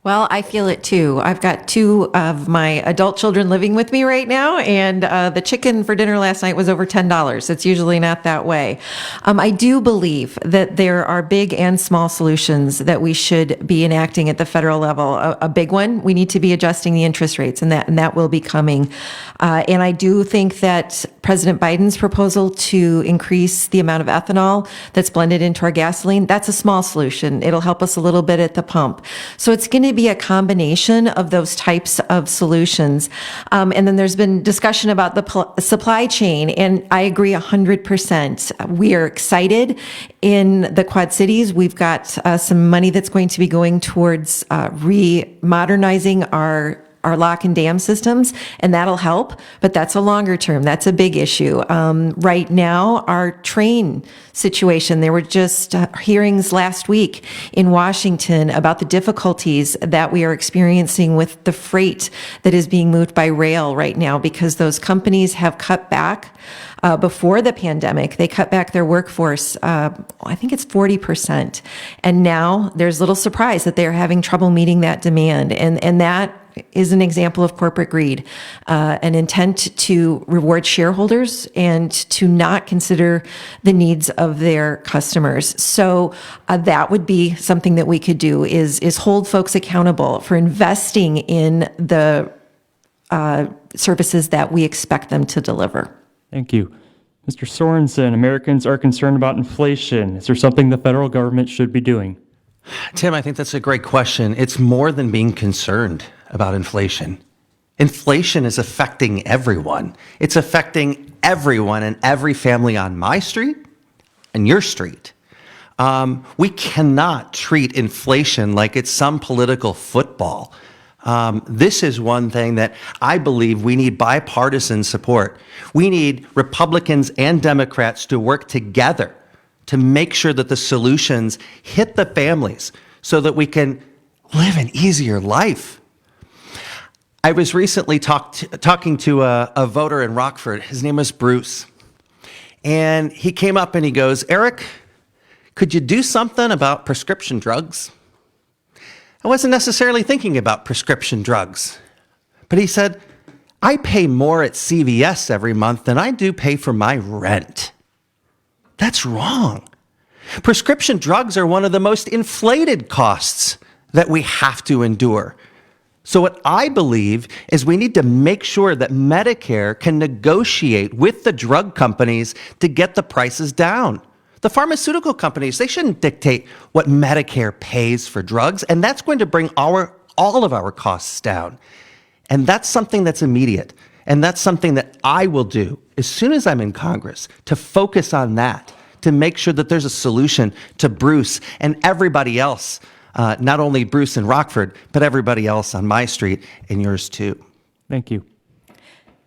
Well, I feel it too. I've got two of my adult children living with me right now, and the chicken for dinner last night was over $10. It's usually not that way. I do believe that there are big and small solutions that we should be enacting at the federal level. A big one, we need to be adjusting the interest rates, and that will be coming. And I do think that President Biden's proposal to increase the amount of ethanol that's blended into our gasoline, that's a small solution. It'll help us a little bit at the pump. So it's going to be a combination of those types of solutions. And then there's been discussion about the supply chain, and I agree 100%. We are excited in the Quad Cities. We've got some money that's going to be going towards modernizing our lock and dam systems, and that'll help, but that's a longer term. That's a big issue. Right now, our train situation, there were just hearings last week in Washington about the difficulties that we are experiencing with the freight that is being moved by rail right now because those companies have cut back. Before the pandemic, they cut back their workforce, I think it's 40%. And now there's little surprise that they're having trouble meeting that demand. And that is an example of corporate greed, an intent to reward shareholders and to not consider the needs of their customers. So that would be something that we could do is hold folks accountable for investing in the services that we expect them to deliver. Thank you. Mr. Sorensen, Americans are concerned about inflation. Is there something the federal government should be doing? Tim, I think that's a great question. It's more than being concerned about inflation. Inflation is affecting everyone. It's affecting everyone and every family on my street and your street. We cannot treat inflation like it's some political football. This is one thing that I believe we need bipartisan support. We need Republicans and Democrats to work together to make sure that the solutions hit the families so that we can live an easier life. I was recently talking to a voter in Rockford. His name is Bruce. And he came up and he goes, "Eric, could you do something about prescription drugs?" I wasn't necessarily thinking about prescription drugs, but he said, "I pay more at CVS every month than I do pay for my rent." That's wrong. Prescription drugs are one of the most inflated costs that we have to endure. So what I believe is we need to make sure that Medicare can negotiate with the drug companies to get the prices down. The pharmaceutical companies, they shouldn't dictate what Medicare pays for drugs, and that's going to bring all of our costs down. And that's something that's immediate, and that's something that I will do as soon as I'm in Congress to focus on that, to make sure that there's a solution to Bruce and everybody else, not only Bruce in Rockford, but everybody else on my street and yours too. Thank you.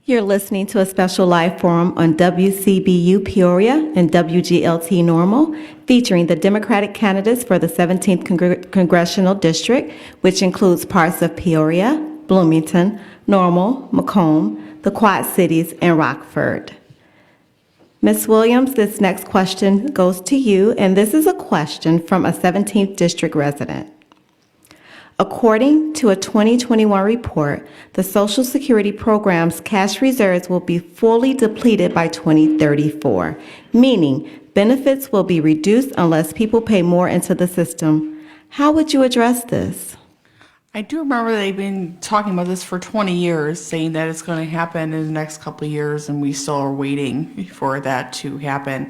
You're listening to a special live forum on WCBU Peoria and WGLT Normal, featuring the Democratic candidates for the 17th Congressional District, which includes parts of Peoria, Bloomington, Normal, Macomb, the Quad Cities, and Rockford. Ms. Williams, this next question goes to you, and this is a question from a 17th District resident. According to a 2021 report, the Social Security program's cash reserves will be fully depleted by 2034, meaning benefits will be reduced unless people pay more into the system. How would you address this? I do remember they've been talking about this for 20 years, saying that it's going to happen in the next couple of years, and we still are waiting for that to happen.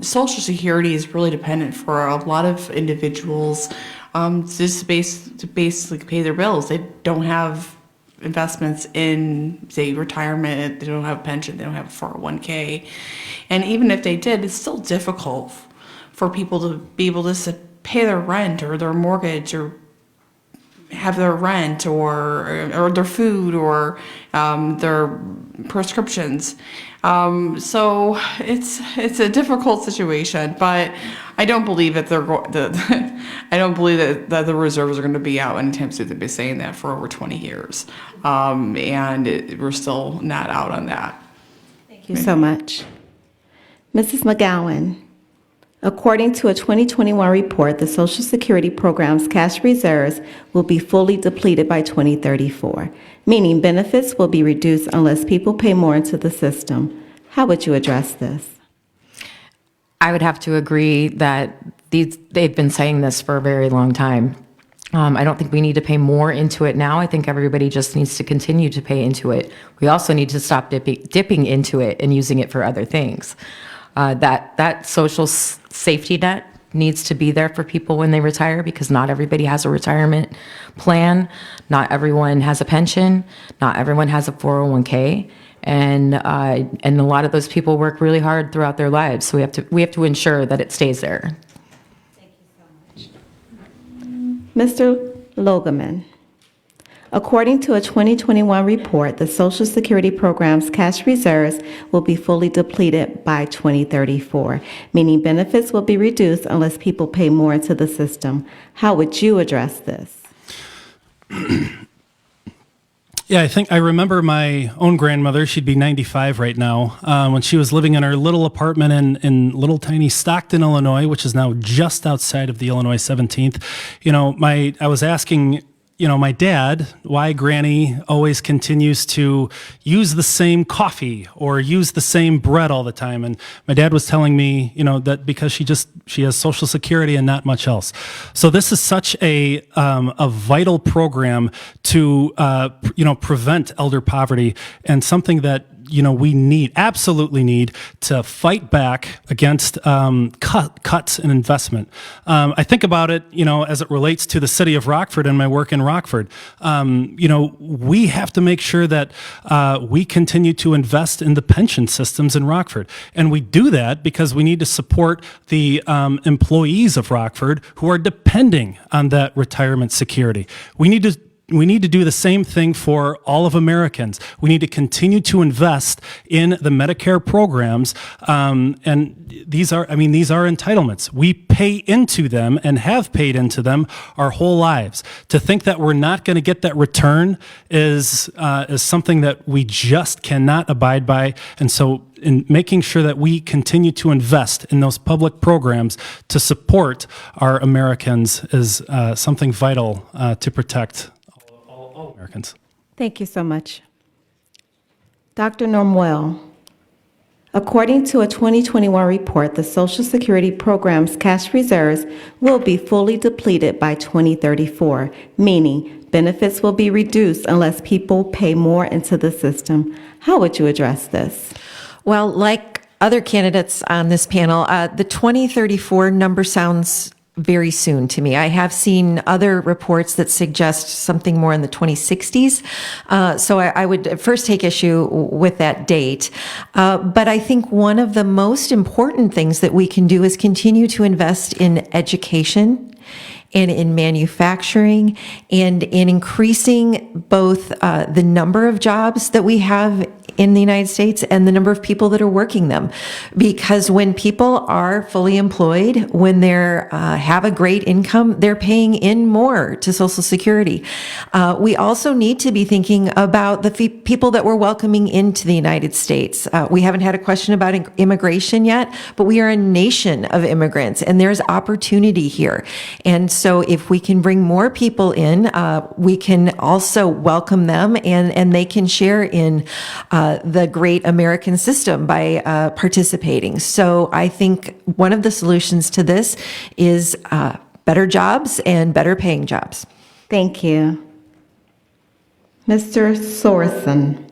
Social Security is really dependent for a lot of individuals just to basically pay their bills. They don't have investments in, say, retirement. They don't have a pension. They don't have a 401k. And even if they did, it's still difficult for people to be able to pay their rent or their mortgage or have their rent or their food or their prescriptions. So it's a difficult situation, but I don't believe that I don't believe that the reserves are going to be out anytime soon. They've been saying that for over 20 years, and we're still not out on that. Thank you so much. Mrs. McGowan, according to a 2021 report, the Social Security program's cash reserves will be fully depleted by 2034, meaning benefits will be reduced unless people pay more into the system. How would you address this? I would have to agree that they've been saying this for a very long time. I don't think we need to pay more into it now. I think everybody just needs to continue to pay into it. We also need to stop dipping into it and using it for other things. That social safety net needs to be there for people when they retire, because not everybody has a retirement plan. Not everyone has a pension. Not everyone has a 401k. And a lot of those people work really hard throughout their lives. So we have to ensure that it stays there. Thank you so much. Mr. Logemann, according to a 2021 report, the Social Security program's cash reserves will be fully depleted by 2034, meaning benefits will be reduced unless people pay more into the system. How would you address this? Yeah, I remember my own grandmother. She'd be 95 right now. When she was living in her little apartment in little tiny Stockton, Illinois, which is now just outside of the Illinois 17th. I was asking, my dad, why Granny always continues to use the same coffee or use the same bread all the time. And my dad was telling me, that because she has Social Security and not much else. So this is such a vital program to, prevent elder poverty, and something that we absolutely need to fight back against cuts in investment. I think about it, as it relates to the city of Rockford and my work in Rockford. We have to make sure that we continue to invest in the pension systems in Rockford. And we do that because we need to support the employees of Rockford who are depending on that retirement security. We need to do the same thing for all of Americans. We need to continue to invest in the Medicare programs, and these are entitlements. We pay into them and have paid into them our whole lives. To think that we're not going to get that return is something that we just cannot abide by. And so, in making sure that we continue to invest in those public programs to support our Americans is something vital to protect all Americans. Thank you so much. Dr. Normoyle, according to a 2021 report, the Social Security program's cash reserves will be fully depleted by 2034, meaning benefits will be reduced unless people pay more into the system. How would you address this? Well, like other candidates on this panel, the 2034 number sounds very soon to me. I have seen other reports that suggest something more in the 2060s. So I would first take issue with that date. But I think one of the most important things that we can do is continue to invest in education and in manufacturing and in increasing both the number of jobs that we have in the United States and the number of people that are working them. Because when people are fully employed, when they have a great income, they're paying in more to Social Security. We also need to be thinking about the people that we're welcoming into the United States. We haven't had a question about immigration yet, but we are a nation of immigrants and there's opportunity here. And so if we can bring more people in, we can also welcome them and they can share in the great American system by participating. So I think one of the solutions to this is better jobs and better paying jobs. Thank you. Mr. Sorensen.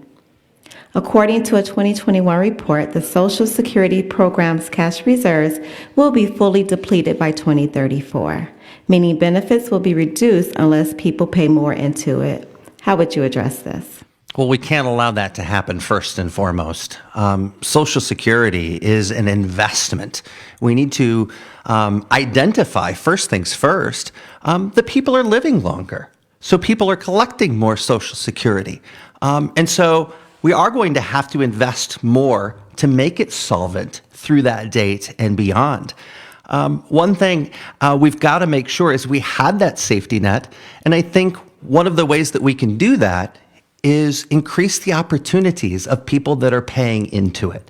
According to a 2021 report, the Social Security program's cash reserves will be fully depleted by 2034, meaning benefits will be reduced unless people pay more into it. How would you address this? Well, we can't allow that to happen first and foremost. Social Security is an investment. We need to identify, first things first, that people are living longer. So people are collecting more Social Security. And so we are going to have to invest more to make it solvent through that date and beyond. One thing we've got to make sure is we have that safety net. And I think one of the ways that we can do that is increase the opportunities of people that are paying into it.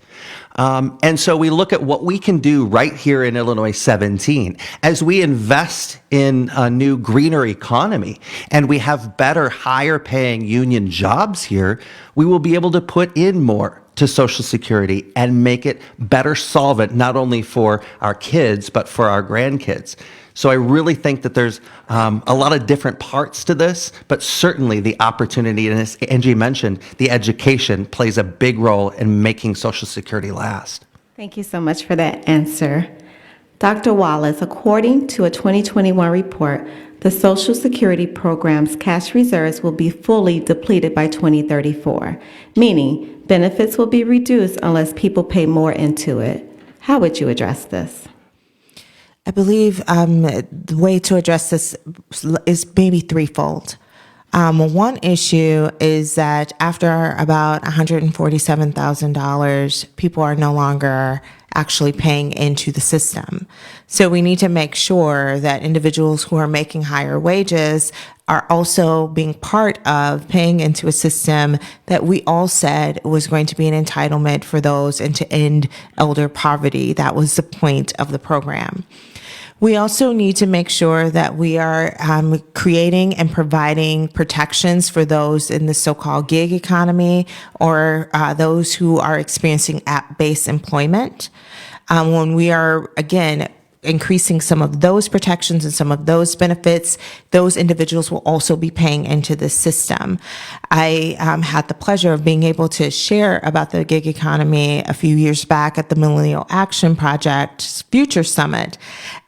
And so we look at what we can do right here in Illinois 17 as we invest in a new greener economy and we have better, higher paying union jobs here, we will be able to put in more to Social Security and make it better solvent, not only for our kids, but for our grandkids. So I really think that there's a lot of different parts to this, but certainly the opportunity, and as Angie mentioned, the education plays a big role in making Social Security last. Thank you so much for that answer. Dr. Wallace, according to a 2021 report, the Social Security program's cash reserves will be fully depleted by 2034, meaning benefits will be reduced unless people pay more into it. How would you address this? I believe the way to address this is maybe threefold. One issue is that after about $147,000, people are no longer actually paying into the system. So we need to make sure that individuals who are making higher wages are also being part of paying into a system that we all said was going to be an entitlement for those and to end elder poverty. That was the point of the program. We also need to make sure that we are creating and providing protections for those in the so-called gig economy or those who are experiencing app-based employment. When we are, again, increasing some of those protections and some of those benefits, those individuals will also be paying into the system. I had the pleasure of being able to share about the gig economy a few years back at the Millennial Action Project's Future Summit.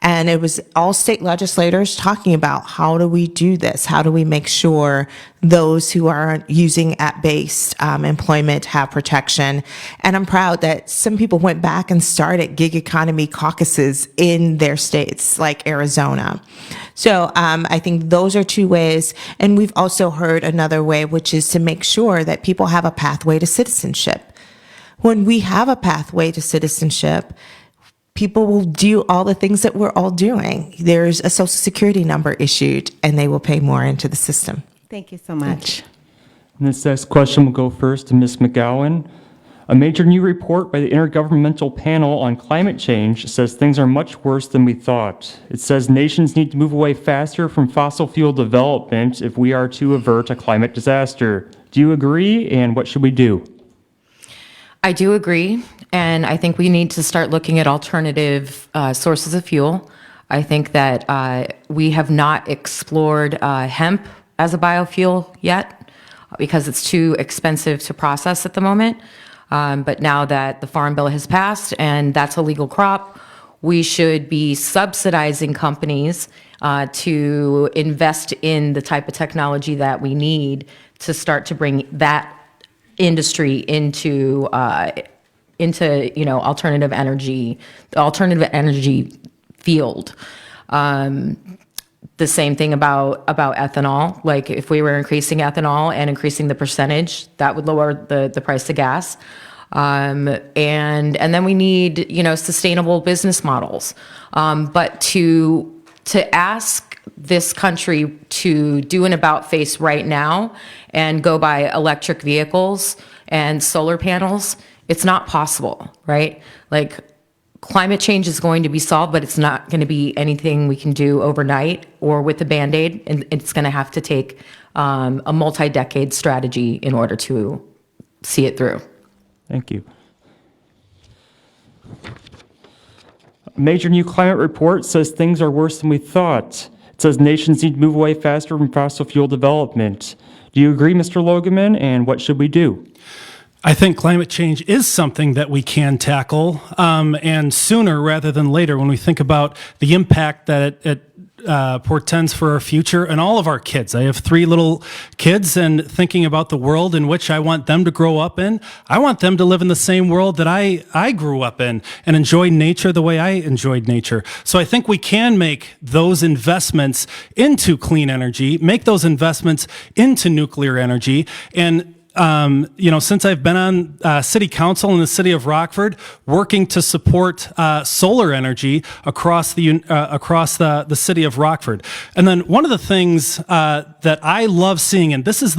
And it was all state legislators talking about how do we do this? How do we make sure those who are using app-based employment have protection? And I'm proud that some people went back and started gig economy caucuses in their states, like Arizona. So I think those are two ways. And we've also heard another way, which is to make sure that people have a pathway to citizenship. When we have a pathway to citizenship, people will do all the things that we're all doing. There's a Social Security number issued, and they will pay more into the system. Thank you so much. And this next question will go first to Ms. McGowan. A major new report by the Intergovernmental Panel on Climate Change says things are much worse than we thought. It says nations need to move away faster from fossil fuel development if we are to avert a climate disaster. Do you agree, and what should we do? I do agree, and I think we need to start looking at alternative sources of fuel. I think that we have not explored hemp as a biofuel yet because it's too expensive to process at the moment. But now that the Farm Bill has passed and that's a legal crop, we should be subsidizing companies to invest in the type of technology that we need to start to bring that industry into alternative energy field. the same thing about ethanol. Like if we were increasing ethanol and increasing the percentage, that would lower the price of gas. And then we need, sustainable business models. But to ask this country to do an about face right now and go buy electric vehicles and solar panels, it's not possible, right? Like climate change is going to be solved, but it's not going to be anything we can do overnight or with a Band-Aid. And it's going to have to take a multi-decade strategy in order to see it through. Thank you. A major new climate report says things are worse than we thought. It says nations need to move away faster from fossil fuel development. Do you agree, Mr. Logemann, and what should we do? I think climate change is something that we can tackle, and sooner rather than later when we think about the impact that it portends for our future and all of our kids. I have 3 little kids, and thinking about the world in which I want them to grow up in, I want them to live in the same world that I grew up in and enjoy nature the way I enjoyed nature. So I think we can make those investments into clean energy, make those investments into nuclear energy, and since I've been on city council in the city of Rockford, working to support solar energy across the city of Rockford. And then one of the things that I love seeing, and this is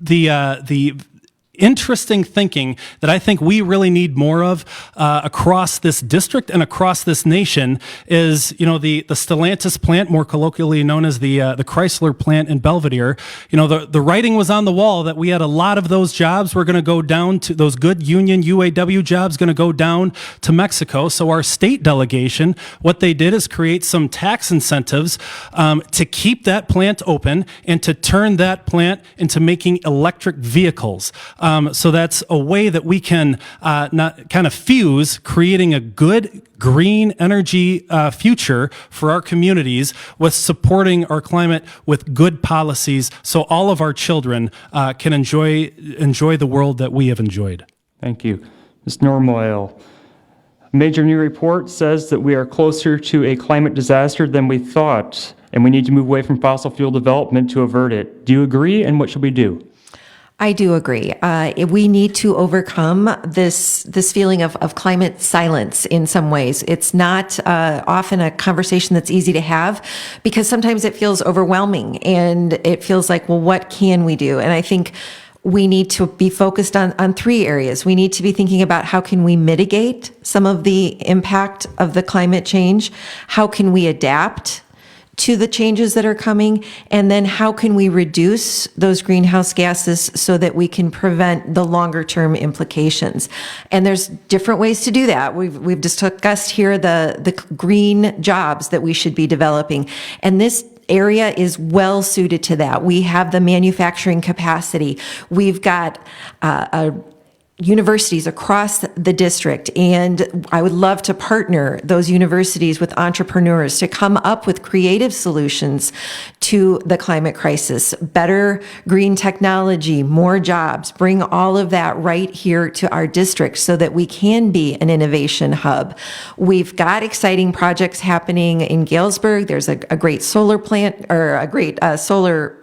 the interesting thinking that I think we really need more of across this district and across this nation, is the Stellantis plant, more colloquially known as the Chrysler plant in Belvedere. The writing was on the wall that we had a lot of those jobs were going to go down to those good union UAW jobs going to go down to Mexico. So our state delegation, what they did is create some tax incentives to keep that plant open and to turn that plant into making electric vehicles. So that's a way that we can not kind of fuse creating a good green energy future for our communities with supporting our climate with good policies, so all of our children can enjoy the world that we have enjoyed. Thank you. Ms. Normoyle. A major new report says that we are closer to a climate disaster than we thought, and we need to move away from fossil fuel development to avert it. Do you agree, and what should we do? I do agree. We need to overcome this feeling of climate silence in some ways. It's not often a conversation that's easy to have, because sometimes it feels overwhelming and it feels like, well, what can we do? And I think we need to be focused on 3 areas. We need to be thinking about how can we mitigate some of the impact of the climate change? How can we adapt to the changes that are coming? And then how can we reduce those greenhouse gases so that we can prevent the longer term implications? And there's different ways to do that. We've discussed here the green jobs that we should be developing. And this area is well suited to that. We have the manufacturing capacity. We've got universities across the district, and I would love to partner those universities with entrepreneurs to come up with creative solutions to the climate crisis, better green technology, more jobs, bring all of that right here to our district so that we can be an innovation hub. We've got exciting projects happening in Galesburg. There's a great solar plant, or a great solar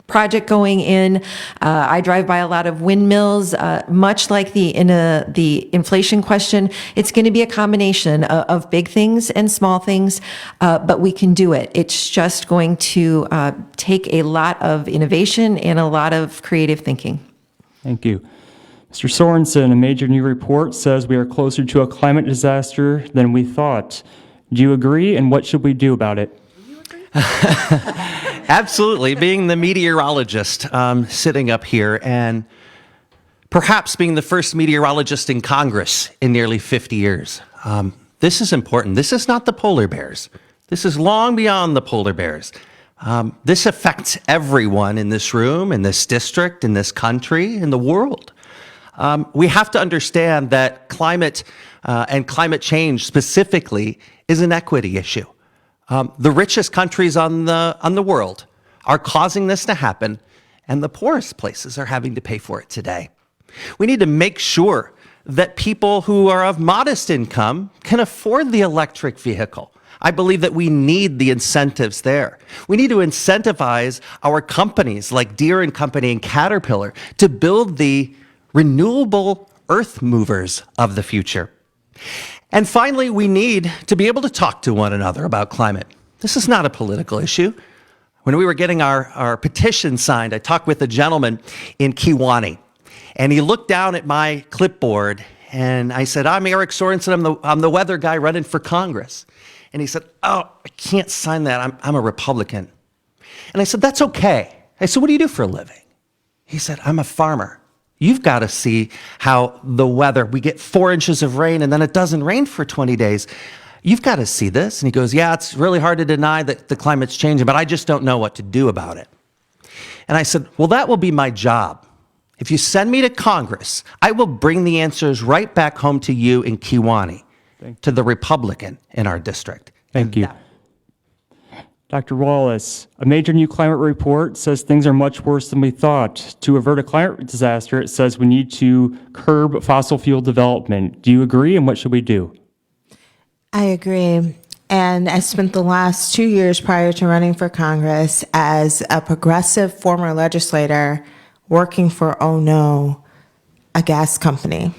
project going in. I drive by a lot of windmills, much like the inflation question. It's going to be a combination of big things and small things, but we can do it. It's just going to take a lot of innovation and a lot of creative thinking. Thank you. Mr. Sorensen, a major new report says we are closer to a climate disaster than we thought. Do you agree, and what should we do about it? Absolutely. Being the meteorologist sitting up here, and perhaps being the first meteorologist in Congress in nearly 50 years, this is important. This is not the polar bears. This is long beyond the polar bears. This affects everyone in this room, in this district, in this country, in the world. We have to understand that climate and climate change specifically is an equity issue. The richest countries on the world are causing this to happen, and the poorest places are having to pay for it today. We need to make sure that people who are of modest income can afford the electric vehicle. I believe that we need the incentives there. We need to incentivize our companies like Deere & Company and Caterpillar to build the renewable earth movers of the future. And finally, we need to be able to talk to one another about climate. This is not a political issue. When we were getting our petition signed, I talked with a gentleman in Kewanee, and he looked down at my clipboard, and I said, I'm Eric Sorensen, I'm the weather guy running for Congress. And he said, oh, I can't sign that, I'm a Republican. And I said, that's okay. I said, what do you do for a living? He said, I'm a farmer. You've got to see how the weather, we get 4 inches of rain and then it doesn't rain for 20 days. You've got to see this. And he goes, yeah, it's really hard to deny that the climate's changing, but I just don't know what to do about it. And I said, well, that will be my job. If you send me to Congress, I will bring the answers right back home to you in Kewanee, to the Republican in our district. Thank you. Dr. Wallace, a major new climate report says things are much worse than we thought. To avert a climate disaster, it says we need to curb fossil fuel development. Do you agree, and what should we do? I agree. And I spent the last 2 years prior to running for Congress as a progressive former legislator working for, oh no, a gas company.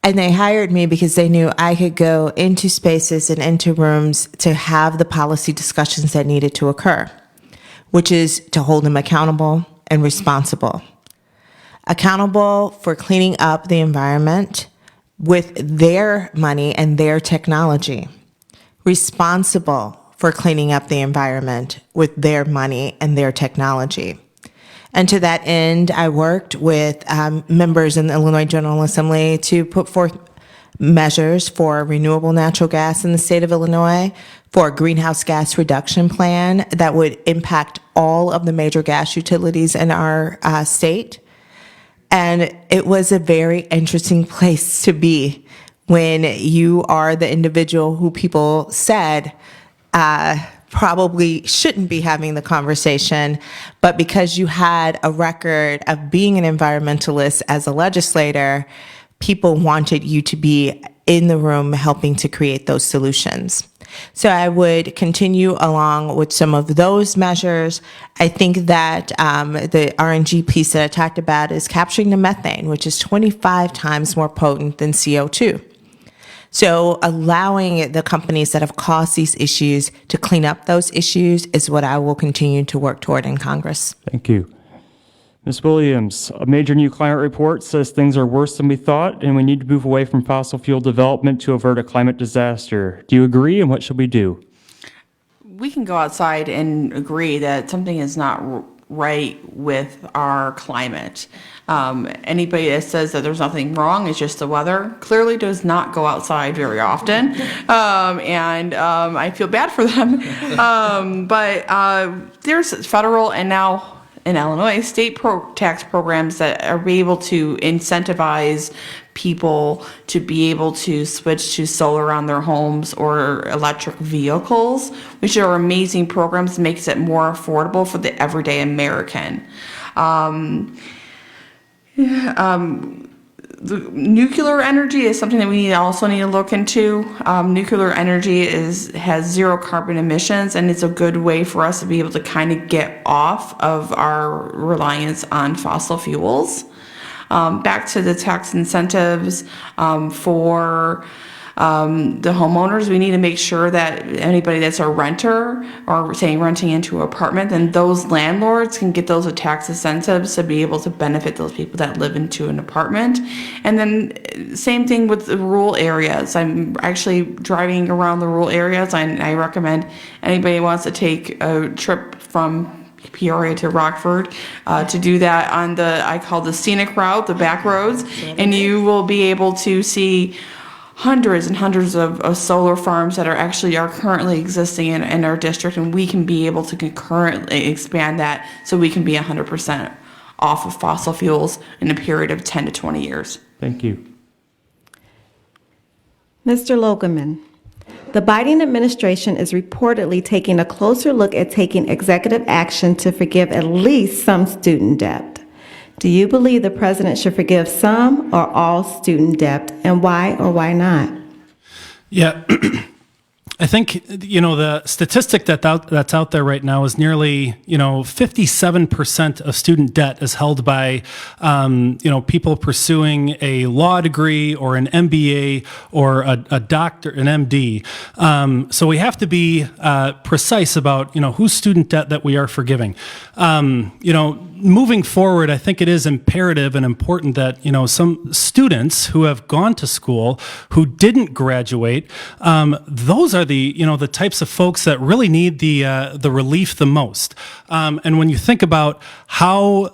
And they hired me because they knew I could go into spaces and into rooms to have the policy discussions that needed to occur, which is to hold them accountable and responsible. Accountable for cleaning up the environment with their money and their technology. Responsible for cleaning up the environment with their money and their technology. And to that end, I worked with members in the Illinois General Assembly to put forth measures for renewable natural gas in the state of Illinois, for a greenhouse gas reduction plan that would impact all of the major gas utilities in our state. And it was a very interesting place to be when you are the individual who people said probably shouldn't be having the conversation, but because you had a record of being an environmentalist as a legislator, people wanted you to be in the room helping to create those solutions. So I would continue along with some of those measures. I think that the RNG piece that I talked about is capturing the methane, which is 25 times more potent than CO2. So allowing the companies that have caused these issues to clean up those issues is what I will continue to work toward in Congress. Thank you. Ms. Williams, a major new climate report says things are worse than we thought, and we need to move away from fossil fuel development to avert a climate disaster. Do you agree, and what should we do? We can go outside and agree that something is not right with our climate. Anybody that says that there's nothing wrong, it's just the weather, clearly does not go outside very often. And I feel bad for them. But there's federal and now in Illinois, state tax programs that are able to incentivize people to be able to switch to solar on their homes or electric vehicles, which are amazing programs, makes it more affordable for the everyday American. The nuclear energy is something that we also need to look into. Nuclear energy has zero carbon emissions, and it's a good way for us to be able to kind of get off of our reliance on fossil fuels. Back to the tax incentives for the homeowners, we need to make sure that anybody that's a renter or say renting into an apartment, then those landlords can get those tax incentives to be able to benefit those people that live into an apartment. And then same thing with the rural areas. I'm actually driving around the rural areas, and I recommend anybody who wants to take a trip from Peoria to Rockford to do that on I call the scenic route, the back roads, and you will be able to see hundreds and hundreds of solar farms that are currently existing in our district, and we can be able to concurrently expand that so we can be 100% off of fossil fuels in a period of 10 to 20 years. Thank you. Mr. Logemann, the Biden administration is reportedly taking a closer look at taking executive action to forgive at least some student debt. Do you believe the president should forgive some or all student debt, and why or why not? Yeah. I think, the statistic that's out there right now is nearly, 57% of student debt is held by, people pursuing a law degree or an MBA or a doctor, an MD. So we have to be precise about, whose student debt that we are forgiving. Moving forward, I think it is imperative and important that, some students who have gone to school who didn't graduate, those are the types of folks that really need the relief the most. And when you think about how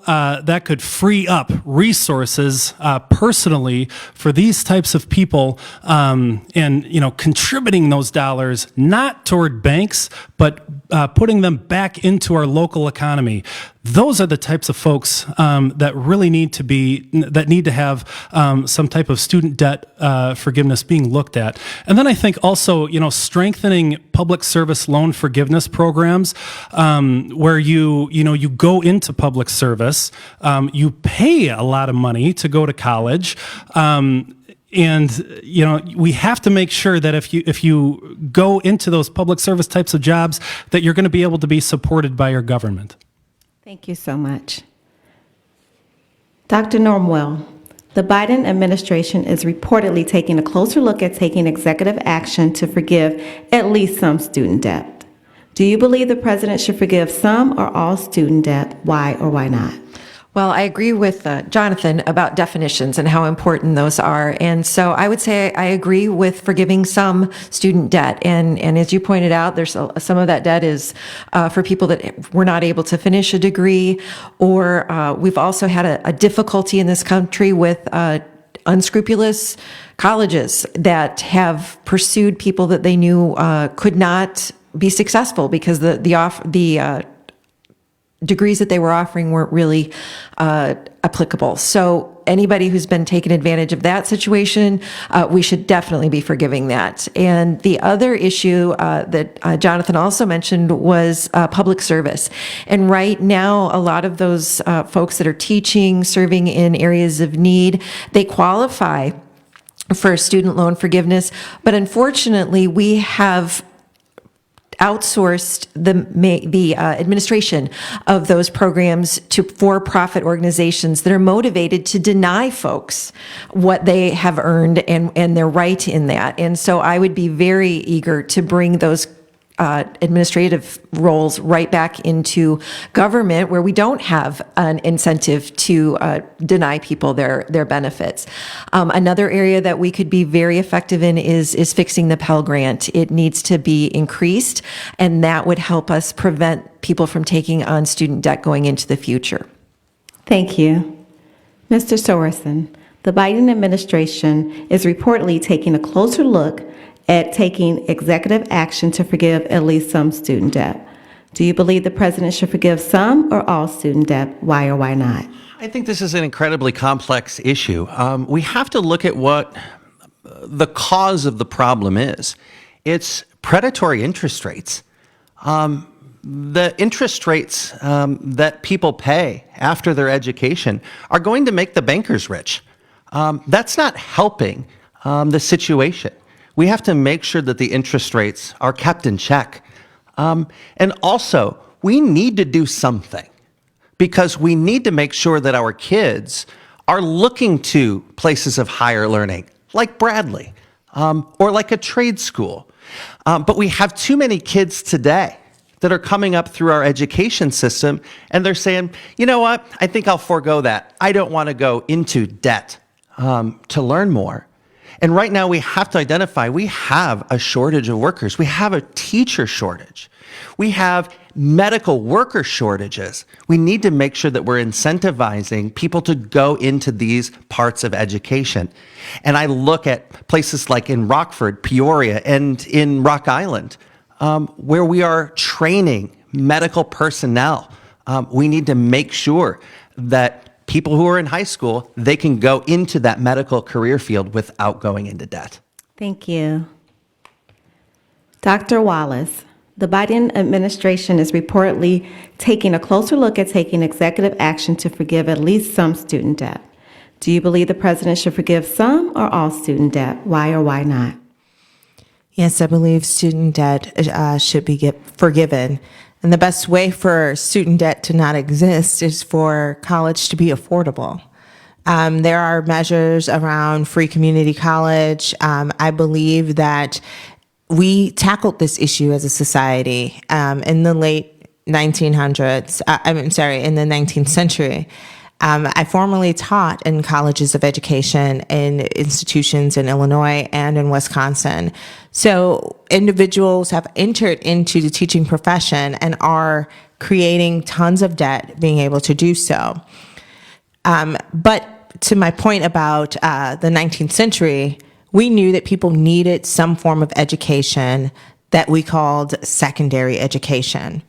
that could free up resources personally for these types of people, and contributing those dollars not toward banks, but putting them back into our local economy. Those are the types of folks that really need to have some type of student debt forgiveness being looked at. And then I think also, strengthening public service loan forgiveness programs, where you go into public service, you pay a lot of money to go to college. And we have to make sure that if you go into those public service types of jobs, that you're going to be able to be supported by your government. Thank you so much. Dr. Normoyle, the Biden administration is reportedly taking a closer look at taking executive action to forgive at least some student debt. Do you believe the president should forgive some or all student debt? Why or why not? Well, I agree with Jonathan about definitions and how important those are. And so I would say I agree with forgiving some student debt. And as you pointed out, there's some of that debt is for people that were not able to finish a degree, or we've also had a difficulty in this country with unscrupulous colleges that have pursued people that they knew could not be successful because the degrees that they were offering weren't really applicable. So anybody who's been taken advantage of that situation, we should definitely be forgiving that. And the other issue that Jonathan also mentioned was public service. And right now, a lot of those folks that are teaching, serving in areas of need, they qualify for student loan forgiveness. But unfortunately, we have outsourced the administration of those programs to for-profit organizations that are motivated to deny folks what they have earned and their right in that. And so I would be very eager to bring those administrative roles right back into government, where we don't have an incentive to deny people their benefits. Another area that we could be very effective in is fixing the Pell Grant. It needs to be increased, and that would help us prevent people from taking on student debt going into the future. Thank you. Mr. Sorensen, the Biden administration is reportedly taking a closer look at taking executive action to forgive at least some student debt. Do you believe the president should forgive some or all student debt? Why or why not? I think this is an incredibly complex issue. We have to look at what the cause of the problem is. It's predatory interest rates. The interest rates that people pay after their education are going to make the bankers rich. That's not helping the situation. We have to make sure that the interest rates are kept in check. And also, we need to do something, because we need to make sure that our kids are looking to places of higher learning, like Bradley, or like a trade school. But we have too many kids today that are coming up through our education system, and they're saying, you know what, I think I'll forego that. I don't want to go into debt to learn more. And right now we have to identify, we have a shortage of workers. We have a teacher shortage. We have medical worker shortages. We need to make sure that we're incentivizing people to go into these parts of education. And I look at places like in Rockford, Peoria, and in Rock Island, where we are training medical personnel. We need to make sure that people who are in high school, they can go into that medical career field without going into debt. Thank you. Dr. Wallace, the Biden administration is reportedly taking a closer look at taking executive action to forgive at least some student debt. Do you believe the president should forgive some or all student debt? Why or why not? Yes, I believe student debt should be forgiven. And the best way for student debt to not exist is for college to be affordable. There are measures around free community college. I believe that we tackled this issue as a society in the late 1900s, in the 19th century. I formerly taught in colleges of education in institutions in Illinois and in Wisconsin. So individuals have entered into the teaching profession and are creating tons of debt, being able to do so. But to my point about the 19th century, we knew that people needed some form of education that we called secondary education.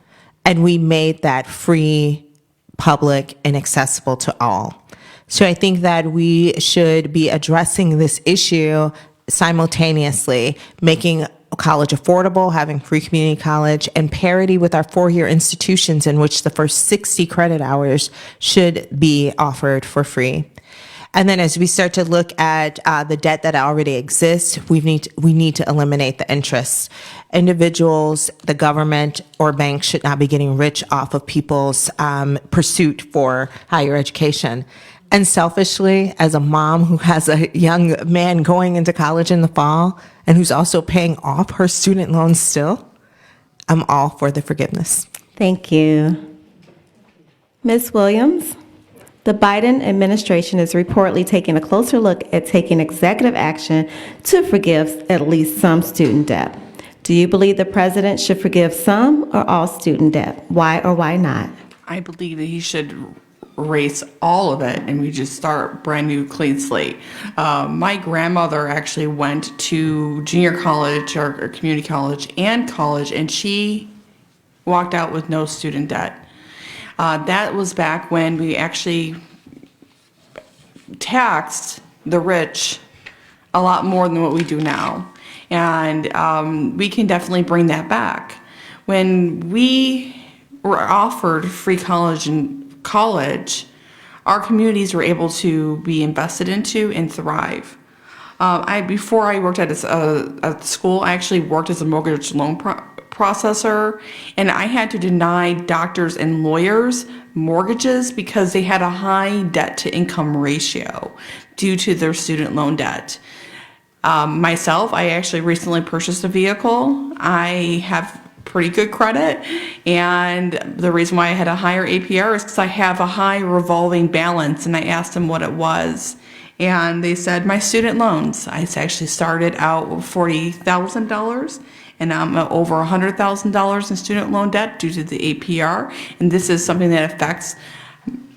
And we made that free, public, and accessible to all. So I think that we should be addressing this issue simultaneously, making college affordable, having free community college, and parity with our four-year institutions in which the first 60 credit hours should be offered for free. And then as we start to look at the debt that already exists, we need to eliminate the interest. Individuals, the government, or banks should not be getting rich off of people's pursuit for higher education. And selfishly, as a mom who has a young man going into college in the fall and who's also paying off her student loans still, I'm all for the forgiveness. Thank you. Ms. Williams, the Biden administration is reportedly taking a closer look at taking executive action to forgive at least some student debt. Do you believe the president should forgive some or all student debt? Why or why not? I believe that he should erase all of it and we just start brand new clean slate. My grandmother actually went to junior college or community college, and she walked out with no student debt. That was back when we actually taxed the rich a lot more than what we do now. And we can definitely bring that back. When we were offered free college in college, our communities were able to be invested into and thrive. Before I worked at school, I actually worked as a mortgage loan processor, and I had to deny doctors and lawyers mortgages because they had a high debt to income ratio due to their student loan debt. Myself, I actually recently purchased a vehicle. I have pretty good credit, and the reason why I had a higher APR is because I have a high revolving balance, and I asked them what it was, and they said my student loans. I actually started out with $40,000, and I'm over $100,000 in student loan debt due to the APR, and this is something that affects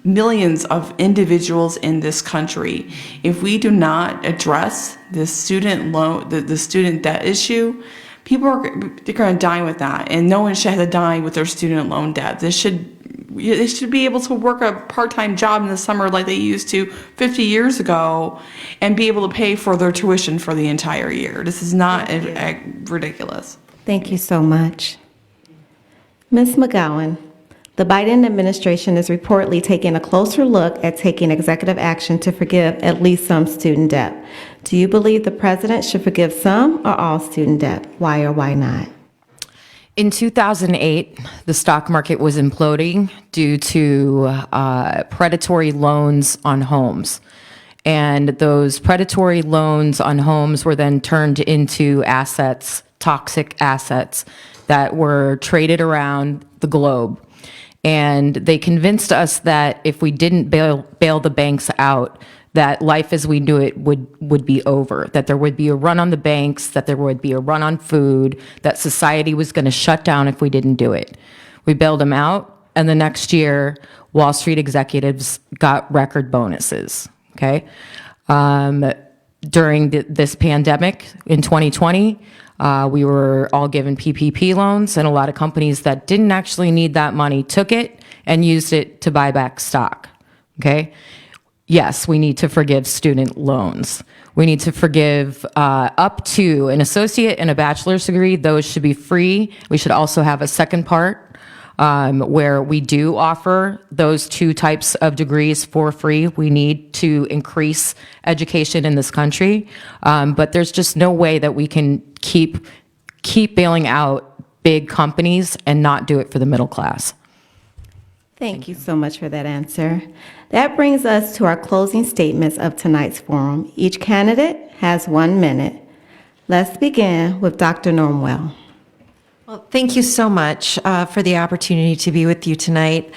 millions of individuals in this country. If we do not address the student loan, the student debt issue, they're going to die with that, and no one should have to die with their student loan debt. They should be able to work a part-time job in the summer like they used to 50 years ago and be able to pay for their tuition for the entire year. This is not ridiculous. Thank you so much. Ms. McGowan, the Biden administration is reportedly taking a closer look at taking executive action to forgive at least some student debt. Do you believe the president should forgive some or all student debt? Why or why not? In 2008, the stock market was imploding due to predatory loans on homes. And those predatory loans on homes were then turned into assets, toxic assets, that were traded around the globe. And they convinced us that if we didn't bail the banks out, that life as we knew it would be over, that there would be a run on the banks, that there would be a run on food, that society was going to shut down if we didn't do it. We bailed them out, and the next year, Wall Street executives got record bonuses, okay? During this pandemic in 2020, we were all given PPP loans, and a lot of companies that didn't actually need that money took it and used it to buy back stock, okay? Yes, we need to forgive student loans. We need to forgive up to an associate and a bachelor's degree. Those should be free. We should also have a second part where we do offer those two types of degrees for free. We need to increase education in this country, but there's just no way that we can keep bailing out big companies and not do it for the middle class. Thank you so much for that answer. That brings us to our closing statements of tonight's forum. Each candidate has 1 minute. Let's begin with Dr. Normoyle. Well, thank you so much for the opportunity to be with you tonight.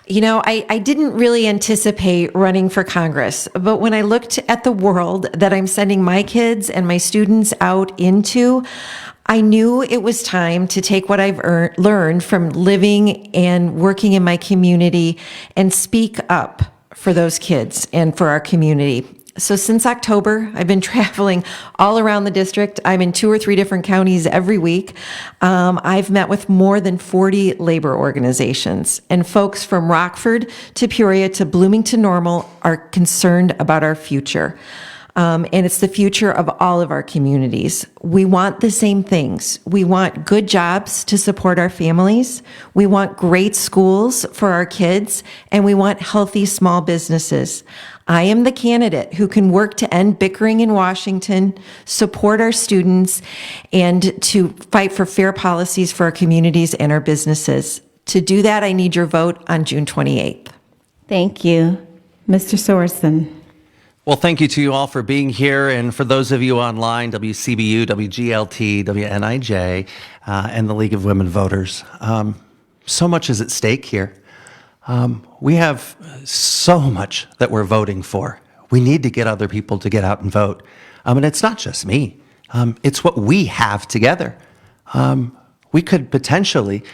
You know, I didn't really anticipate running for Congress, but when I looked at the world that I'm sending my kids and my students out into, I knew it was time to take what I've learned from living and working in my community and speak up for those kids and for our community. So since October, I've been traveling all around the district. I'm in 2 or 3 different counties every week. I've met with more than 40 labor organizations, and folks from Rockford to Peoria to Bloomington-Normal are concerned about our future. And it's the future of all of our communities. We want the same things. We want good jobs to support our families. We want great schools for our kids, and we want healthy small businesses. I am the candidate who can work to end bickering in Washington, support our students, and to fight for fair policies for our communities and our businesses. To do that, I need your vote on June 28th. Thank you. Mr. Sorensen. Well, thank you to you all for being here, and for those of you online, WCBU, WGLT, WNIJ, and the League of Women Voters. So much is at stake here. We have so much that we're voting for. We need to get other people to get out and vote. And it's not just me. It's what we have together. We could potentially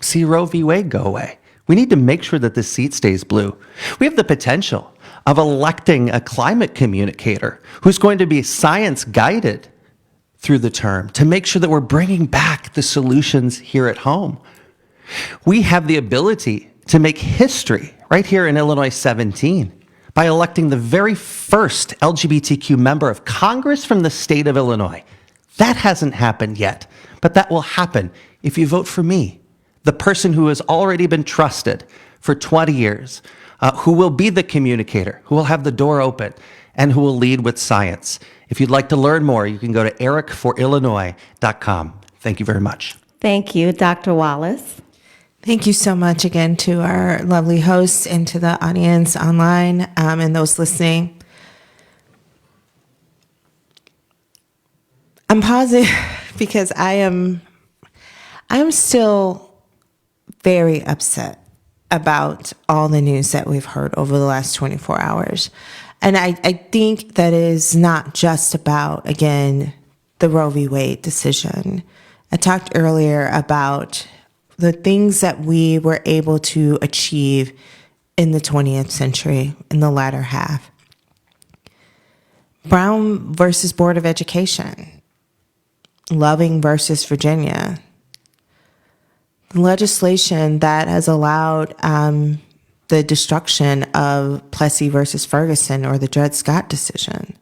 see Roe v. Wade go away. We need to make sure that this seat stays blue. We have the potential of electing a climate communicator who's going to be science-guided through the term to make sure that we're bringing back the solutions here at home. We have the ability to make history right here in Illinois 17 by electing the very first LGBTQ member of Congress from the state of Illinois. That hasn't happened yet, but that will happen if you vote for me, the person who has already been trusted for 20 years, who will be the communicator, who will have the door open, and who will lead with science. If you'd like to learn more, you can go to ericforillinois.com. Thank you very much. Thank you, Dr. Wallace. Thank you so mumuch again to our lovely hosts and to the audience online and those listening. I'm pausing because I am still very upset about all the news that we've heard over the last 24 hours. And I think that is not just about, again, the Roe v. Wade decision. I talked earlier about the things that we were able to achieve in the 20th century, in the latter half. Brown versus Board of Education, Loving versus Virginia, legislation that has allowed the destruction of Plessy versus Ferguson or the Dred Scott decision.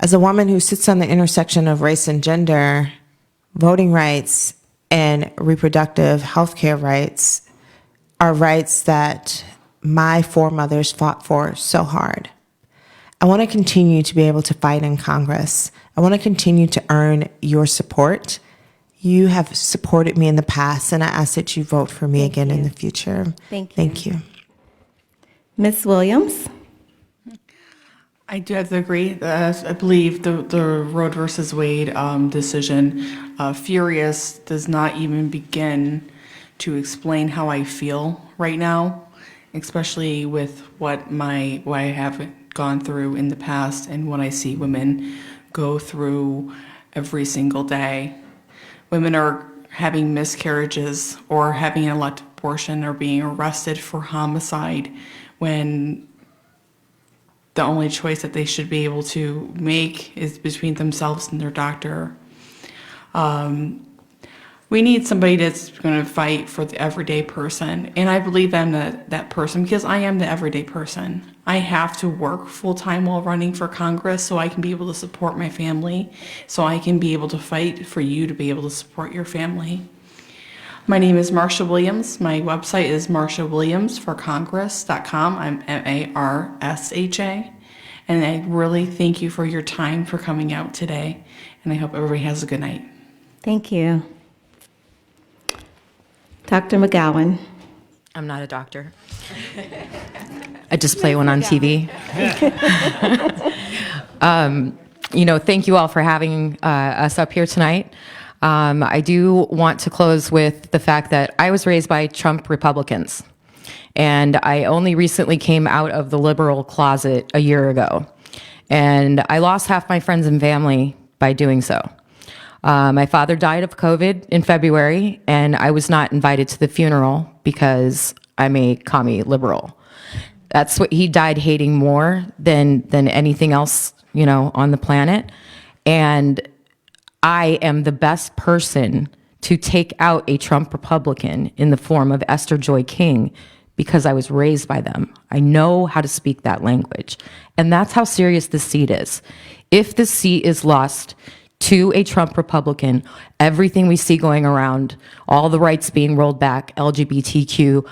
As a woman who sits on the intersection of race and gender, voting rights and reproductive health care rights are rights that my foremothers fought for so hard. I want to continue to be able to fight in Congress. I want to continue to earn your support. You have supported me in the past, and I ask that you vote for me again in the future. Thank you. Thank you. Ms. Williams? I do have to agree. I believe the Roe versus Wade decision, furious, does not even begin to explain how I feel right now, especially with what I have gone through in the past and what I see women go through every single day. Women are having miscarriages or having an elective abortion or being arrested for homicide when the only choice that they should be able to make is between themselves and their doctor. We need somebody that's going to fight for the everyday person. And I believe I'm that person because I am the everyday person. I have to work full-time while running for Congress so I can be able to support my family, so I can be able to fight for you to be able to support your family. My name is Marsha Williams. My website is marshawilliamsforcongress.com. I'm Marsha. And I really thank you for your time for coming out today. And I hope everybody has a good night. Thank you. Dr. McGowan. I'm not a doctor. I just play one on TV. Thank you all for having us up here tonight. I do want to close with the fact that I was raised by Trump Republicans, and I only recently came out of the liberal closet a year ago, and I lost half my friends and family by doing so. My father died of COVID in February, and I was not invited to the funeral because I'm a commie liberal. That's what he died hating more than anything else, on the planet. And I am the best person to take out a Trump Republican in the form of Esther Joy King because I was raised by them. I know how to speak that language. And that's how serious this seat is. If the seat is lost to a Trump Republican, everything we see going around, all the rights being rolled back, LGBTQIA+,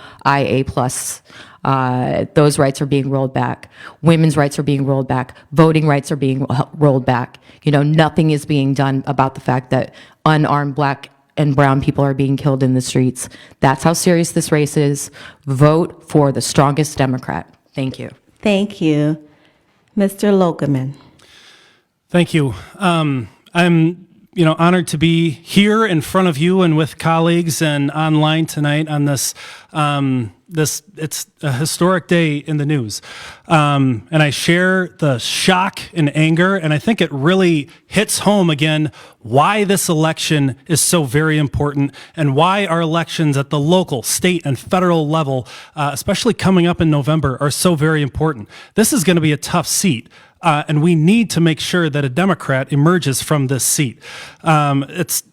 those rights are being rolled back. Women's rights are being rolled back. Voting rights are being rolled back. Nothing is being done about the fact that unarmed black and brown people are being killed in the streets. That's how serious this race is. Vote for the strongest Democrat. Thank you. Thank you. Mr. Logemann. Thank you. I'm honored to be here in front of you and with colleagues and online tonight on this. It's a historic day in the news, and I share the shock and anger, and I think it really hits home again why this election is so very important and why our elections at the local, state, and federal level, especially coming up in November, are so very important. This is going to be a tough seat. And we need to make sure that a Democrat emerges from this seat. It's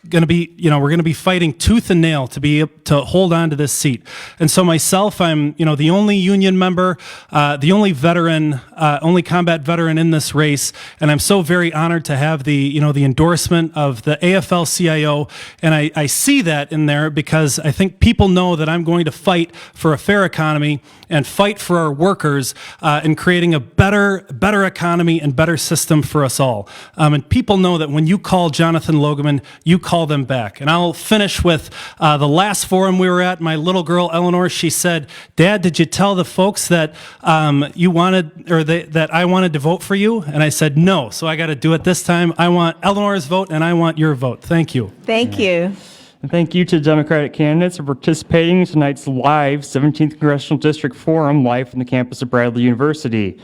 going to be, we're going to be fighting tooth and nail to hold on to this seat. And so myself, I'm, the only union member, the only veteran, only combat veteran in this race. And I'm so very honored to have the endorsement of the AFL-CIO. And I see that in there because I think people know that I'm going to fight for a fair economy and fight for our workers in creating a better economy and better system for us all. And people know that when you call Jonathan Logemann, you call them back. And I'll finish with the last forum we were at. My little girl, Eleanor, she said, "Dad, did you tell the folks that you wanted, or that I wanted to vote for you?" And I said, "No, so I got to do it this time. I want Eleanor's vote and I want your vote." Thank you. Thank you. And thank you to the Democratic candidates for participating in tonight's live 17th Congressional District Forum live from the campus of Bradley University.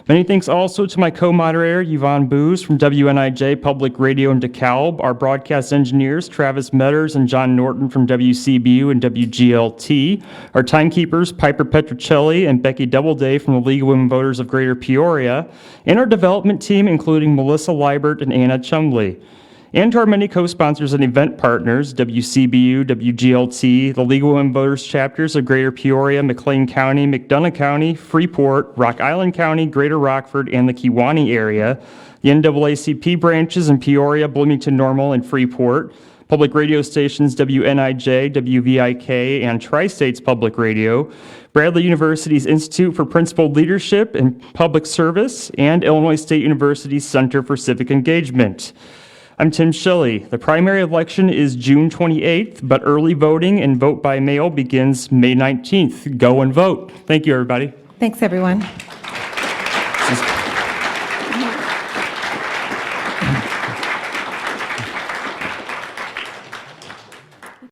Many thanks also to my co-moderator, Yvonne Booz from WNIJ Public Radio in DeKalb, our broadcast engineers, Travis Metters and John Norton from WCBU and WGLT, our timekeepers, Piper Petrocelli and Becky Doubleday from the League of Women Voters of Greater Peoria, and our development team, including Melissa Liebert and Anna Chumley. And to our many co-sponsors and event partners, WCBU, WGLT, the League of Women Voters chapters of Greater Peoria, McLean County, McDonough County, Freeport, Rock Island County, Greater Rockford, and the Kewanee area, the NAACP branches in Peoria, Bloomington-Normal, and Freeport, public radio stations WNIJ, WVIK, and Tri-States Public Radio, Bradley University's Institute for Principled Leadership and Public Service, and Illinois State University's Center for Civic Engagement. I'm Tim Shilley. The primary election is June 28th, but early voting and vote by mail begins May 19th. Go and vote. Thank you, everybody. Thanks, everyone.